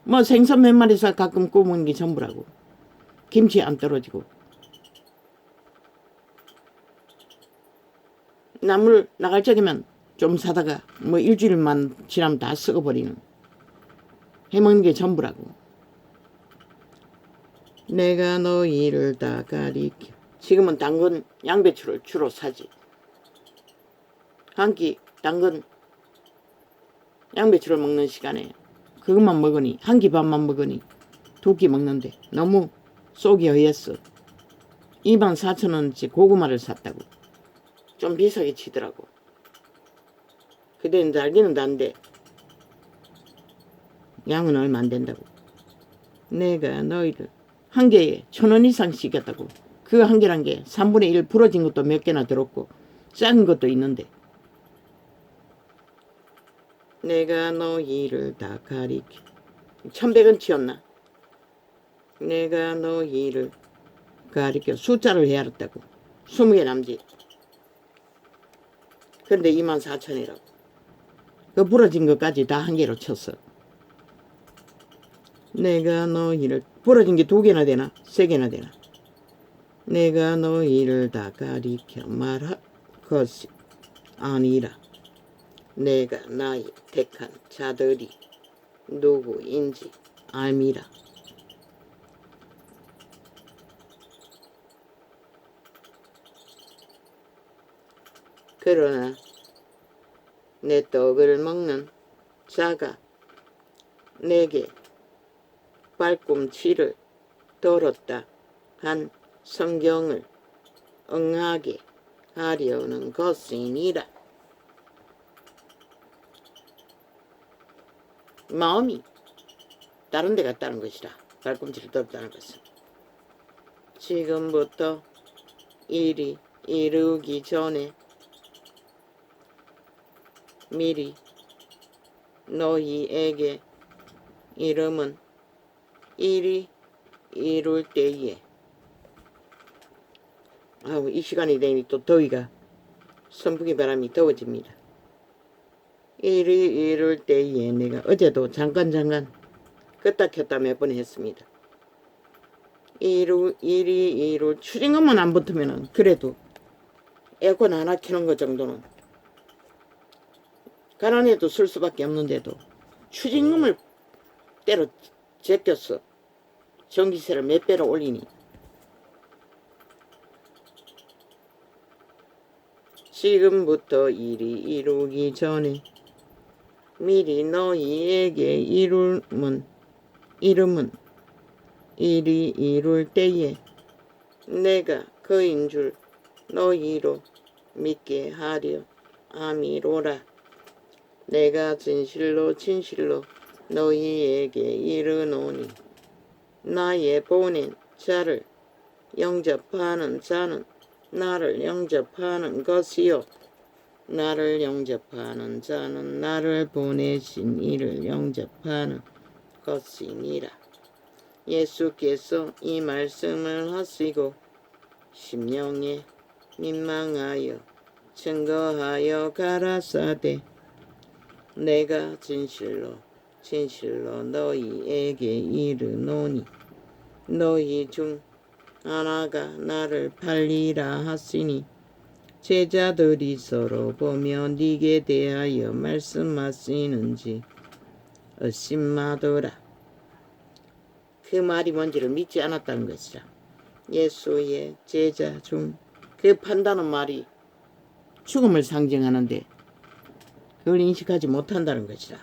뭐 생선 몇 마리 사 가끔 구워 먹는 게 전부라고. 김치 안 떨어지고. 나물 나갈 적이면 좀 사다가 뭐 일주일만 지나면 다 썩어버리는. 해먹는 게 전부라고. 내가 너희를 다 가리켜. 지금은 당근 양배추를 주로 사지. 한 끼 당근 양배추를 먹는 시간에 그것만 먹으니 한 끼 반만 먹으니 두 끼 먹는데 너무 속이 허했어. 24,000원치 고구마를 샀다고. 좀 비싸게 치더라고. 그때는 달기는 단데 양은 얼마 안 된다고. 내가 너희를 한 개에 1,000원 이상 시켰다고. 그 한 개란 게 3분의 1 부러진 것도 몇 개나 들었고 작은 것도 있는데. 내가 너희를 다 가리켜. 1,100원치였나? 내가 너희를 가리켜. 숫자를 헤아렸다고. 20개 남짓. 근데 24,000원이라고. 그 부러진 것까지 다 한 개로 쳤어. 내가 너희를. 부러진 게 2개나 되나? 3개나 되나? 내가 너희를 다 가리켜 말할 것이 아니라. 내가 나의 택한 자들이 누구인지 알미라. 그러나 내 떡을 먹는 자가 내게 발꿈치를 들었다 한 성경을 응하게 하려는 것이니라. 마음이 다른 데 갔다는 것이라. 발꿈치를 들었다는 것은. 지금부터 일이 이루기 전에 미리 너희에게 이름은 일이 이룰 때에. 이 시간이 되니 또 더위가 선풍기 바람이 더워집니다. 일이 이룰 때에 내가 어제도 잠깐 껐다 켰다 몇 번 했습니다. 일이 이룰 추징금만 안 붙으면은 그래도 에어컨 하나 켜는 것 정도는 가난해도 쓸 수밖에 없는데도 추징금을 때려 제꼈어. 전기세를 몇 배로 올리니. 지금부터 일이 이루기 전에 미리 너희에게 이름은 일이 이룰 때에 내가 그인 줄 너희로 믿게 하려 함이로라. 내가 진실로 너희에게 이르노니 나의 보낸 자를 영접하는 자는 나를 영접하는 것이요 나를 영접하는 자는 나를 보내신 이를 영접하는 것이니라. 예수께서 이 말씀을 하시고 심령에 민망하여 증거하여 가라사대 내가 진실로 너희에게 이르노니 너희 중 하나가 나를 팔리라 하시니 제자들이 서로 보며 네게 대하여 말씀하시는지 의심하더라. 그 말이 뭔지를 믿지 않았다는 것이라. 예수의 제자 중 그 판다는 말이 죽음을 상징하는데 그걸 인식하지 못한다는 것이다.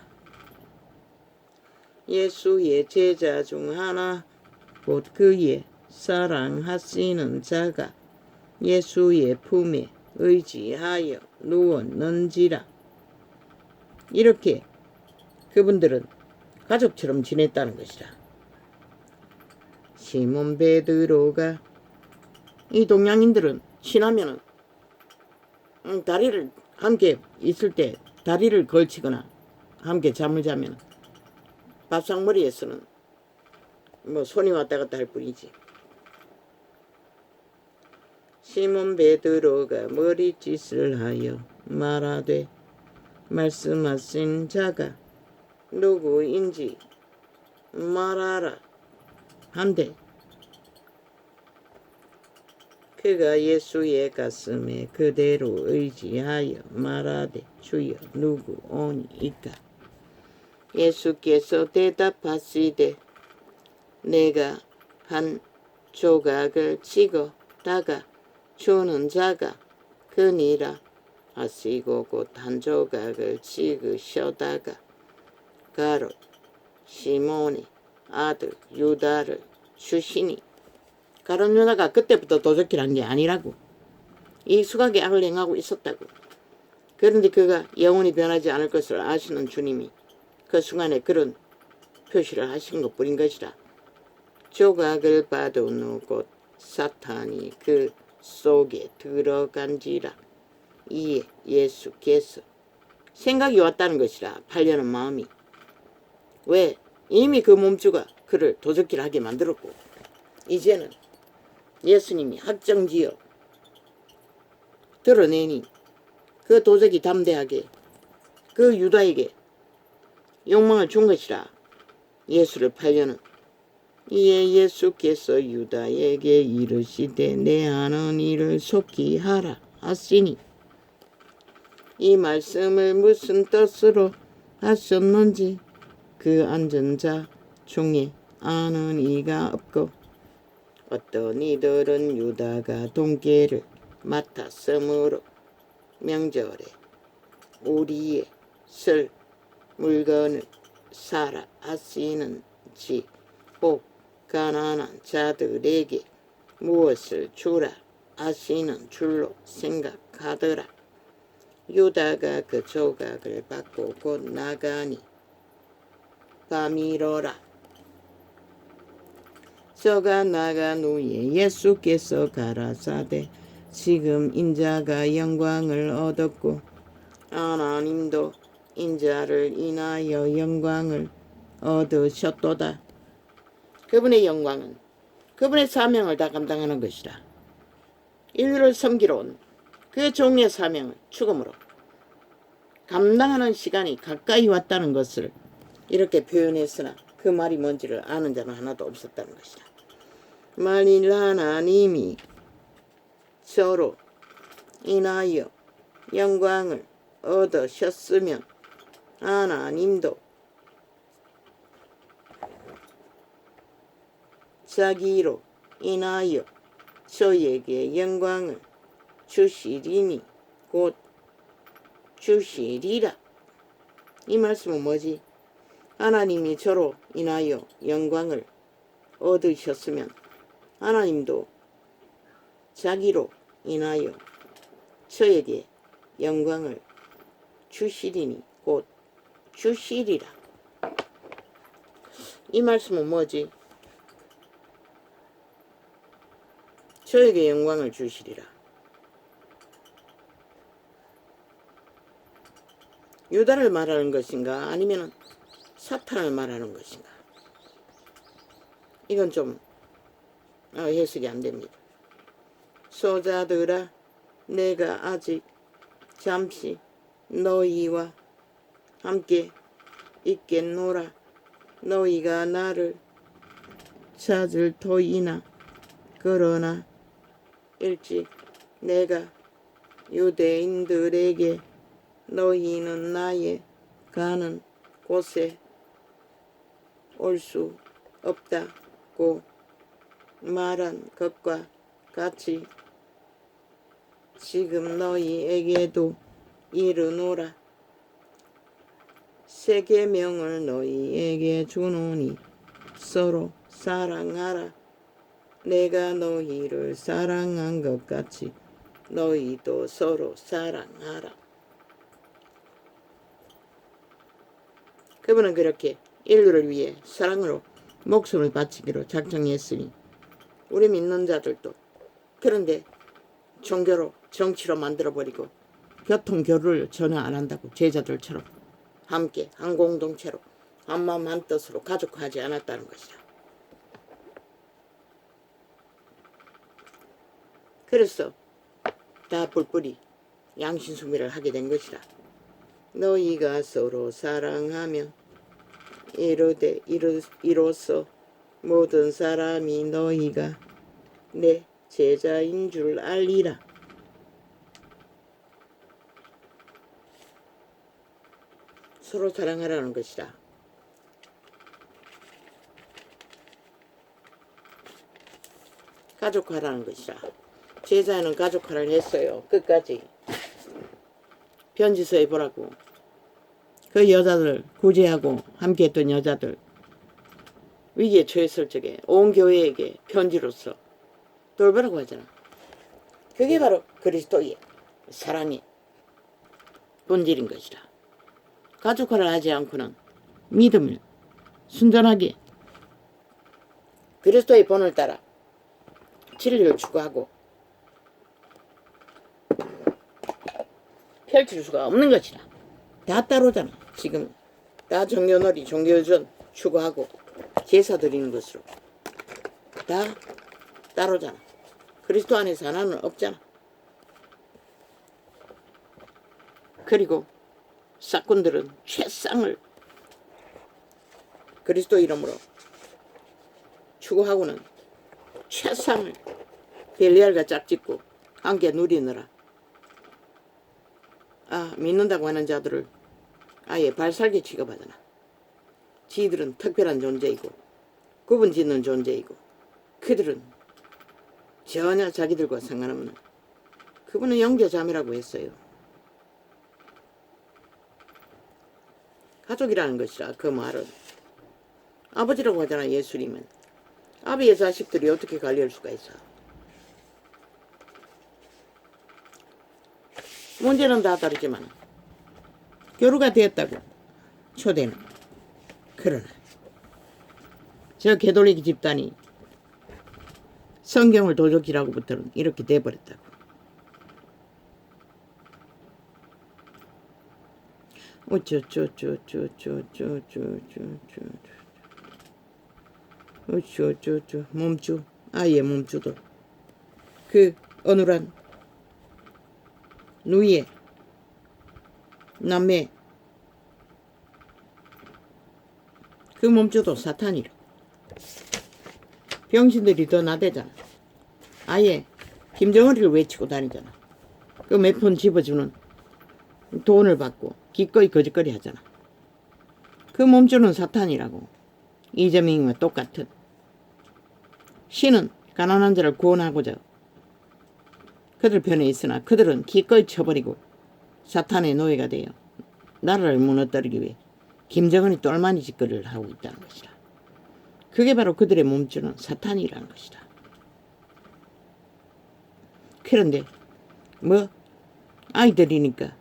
예수의 제자 중 하나 곧 그의 사랑하시는 자가 예수의 품에 의지하여 누웠는지라. 이렇게 그분들은 가족처럼 지냈다는 것이다. 시몬 베드로가 이 동양인들은 친하면은 다리를 함께 있을 때 다리를 걸치거나 함께 잠을 자면 밥상머리에서는 뭐 손이 왔다 갔다 할 뿐이지. 시몬 베드로가 머리짓을 하여 말하되 말씀하신 자가 누구인지 말하라 한데 그가 예수의 가슴에 그대로 의지하여 말하되 주여 누구오니이까. 예수께서 대답하시되 내가 한 조각을 찍어다가 주는 자가 그니라 하시고 곧 한 조각을 찍으셔다가 가롯 시몬의 아들 유다를 주시니. 가롯 유다가 그때부터 도적질한 게 아니라고. 이 수각의 악을 행하고 있었다고. 그런데 그가 영원히 변하지 않을 것을 아시는 주님이 그 순간에 그런 표시를 하신 것뿐인 것이라. 조각을 받은 후 곧 사탄이 그 속에 들어간지라. 이에 예수께서 생각이 왔다는 것이라. 팔려는 마음이. 왜? 이미 그 몸주가 그를 도적질하게 만들었고 이제는 예수님이 확정지어 드러내니 그 도적이 담대하게 그 유다에게 욕망을 준 것이라. 예수를 팔려는. 이에 예수께서 유다에게 이르시되 내 하는 일을 속히 하라 하시니. 이 말씀을 무슨 뜻으로 하셨는지 그 앉은 자 중에 아는 이가 없고 어떤 이들은 유다가 돈계를 맡았으므로 명절에 우리의 쓸 물건을 사라 하시는지 혹 가난한 자들에게 무엇을 주라 하시는 줄로 생각하더라. 유다가 그 조각을 받고 곧 나가니 밤이로라. 저가 나간 후에 예수께서 가라사대 지금 인자가 영광을 얻었고 하나님도 인자를 인하여 영광을 얻으셨도다. 그분의 영광은 그분의 사명을 다 감당하는 것이라. 인류를 섬기러 온 그 종의 사명을 죽음으로 감당하는 시간이 가까이 왔다는 것을 이렇게 표현했으나 그 말이 뭔지를 아는 자는 하나도 없었다는 것이다. 만일 하나님이 저로 인하여 영광을 얻으셨으면 하나님도 자기로 인하여 저에게 영광을 주시리니 곧 주시리라. 이 말씀은 뭐지? 하나님이 저로 인하여 영광을 얻으셨으면 하나님도 자기로 인하여 저에게 영광을 주시리니 곧 주시리라. 이 말씀은 뭐지? 저에게 영광을 주시리라. 유다를 말하는 것인가 아니면 사탄을 말하는 것인가? 이건 좀 해석이 안 됩니다. 소자들아 내가 아직 잠시 너희와 함께 있겠노라. 너희가 나를 찾을 터이나 그러나 일찍 내가 유대인들에게 너희는 나의 가는 곳에 올 수 없다고 말한 것과 같이 지금 너희에게도 이르노라. 새 계명을 너희에게 주노니 서로 사랑하라. 내가 너희를 사랑한 것 같이 너희도 서로 사랑하라. 그분은 그렇게 인류를 위해 사랑으로 목숨을 바치기로 작정했으니 우리 믿는 자들도 그런데 종교로 정치로 만들어버리고 교통교류를 전혀 안 한다고 제자들처럼 함께 한 공동체로 한 마음 한 뜻으로 가족화하지 않았다는 것이다. 그래서 다 뿔뿔이 양심수미를 하게 된 것이다. 너희가 서로 사랑하면 이로써 모든 사람이 너희가 내 제자인 줄 알리라. 서로 사랑하라는 것이다. 가족화라는 것이다. 제자는 가족화를 했어요. 끝까지. 편지서에 보라고. 그 여자들 구제하고 함께했던 여자들 위기에 처했을 적에 온 교회에게 편지로서 돌보라고 하잖아. 그게 바로 그리스도의 사랑의 본질인 것이다. 가족화를 하지 않고는 믿음을 순전하게 그리스도의 본을 따라 진리를 추구하고 펼칠 수가 없는 것이다. 다 따로잖아. 지금 다 종교놀이, 종교전 추구하고 제사 드리는 것으로 다 따로잖아. 그리스도 안에서 하나는 없잖아. 그리고 사꾼들은 최상을 그리스도 이름으로 추구하고는 최상을 벨리알과 짝짓고 함께 누리느라 믿는다고 하는 자들을 아예 발살개 취급하잖아. 지들은 특별한 존재이고 구분짓는 존재이고 그들은 전혀 자기들과 상관없는 그분은 영제자매라고 했어요. 가족이라는 것이라 그 말은 아버지라고 하잖아. 예수님은 아비의 자식들이 어떻게 관리할 수가 있어. 문제는 다 다르지만 교류가 되었다고 초대는. 그러나 저 개돌리기 집단이 성경을 도적질하고부터는 이렇게 돼버렸다고. 어쩌 몸주 아예 몸주도 그 어눌한 누이의 남매 그 몸주도 사탄이라. 병신들이 더 나대잖아. 아예 김정은이를 외치고 다니잖아. 그 몇 푼 집어주는 돈을 받고 기꺼이 거짓거리 하잖아. 그 몸주는 사탄이라고. 이재명과 똑같은. 신은 가난한 자를 구원하고자 그들 편에 있으나 그들은 기꺼이 쳐버리고 사탄의 노예가 되어 나라를 무너뜨리기 위해 김정은이 똘마니 짓거리를 하고 있다는 것이다. 그게 바로 그들의 몸주는 사탄이라는 것이다. 그런데 뭐 아이들이니까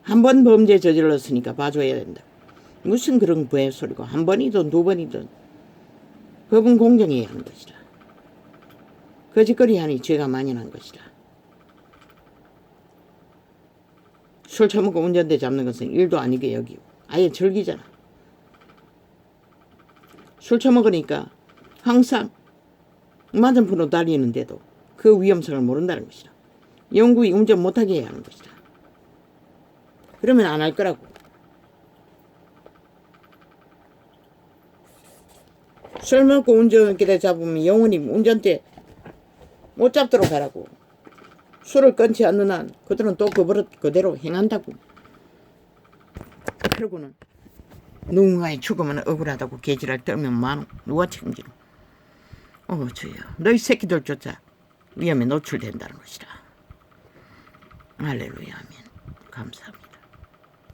한 번 범죄 저질렀으니까 봐줘야 된다. 무슨 그런 부의 소리고 한 번이든 두 번이든 법은 공정해야 하는 것이다. 거짓거리 하니 죄가 만연한 것이다. 술 처먹고 운전대 잡는 것은 일도 아니게 여기고 아예 절기잖아. 술 처먹으니까 항상 맞은편으로 달리는데도 그 위험성을 모른다는 것이다. 영구히 운전 못하게 해야 하는 것이다. 그러면 안 할 거라고. 술 먹고 운전기대 잡으면 영원히 운전대 못 잡도록 하라고. 술을 끊지 않는 한 그들은 또 그 버릇 그대로 행한다고. 그러고는 누군가의 죽으면 억울하다고 개지랄 떨면 많어. 누가 책임지노. 주여 너희 새끼들조차 위험에 노출된다는 것이다. 할렐루야 아멘. 감사합니다.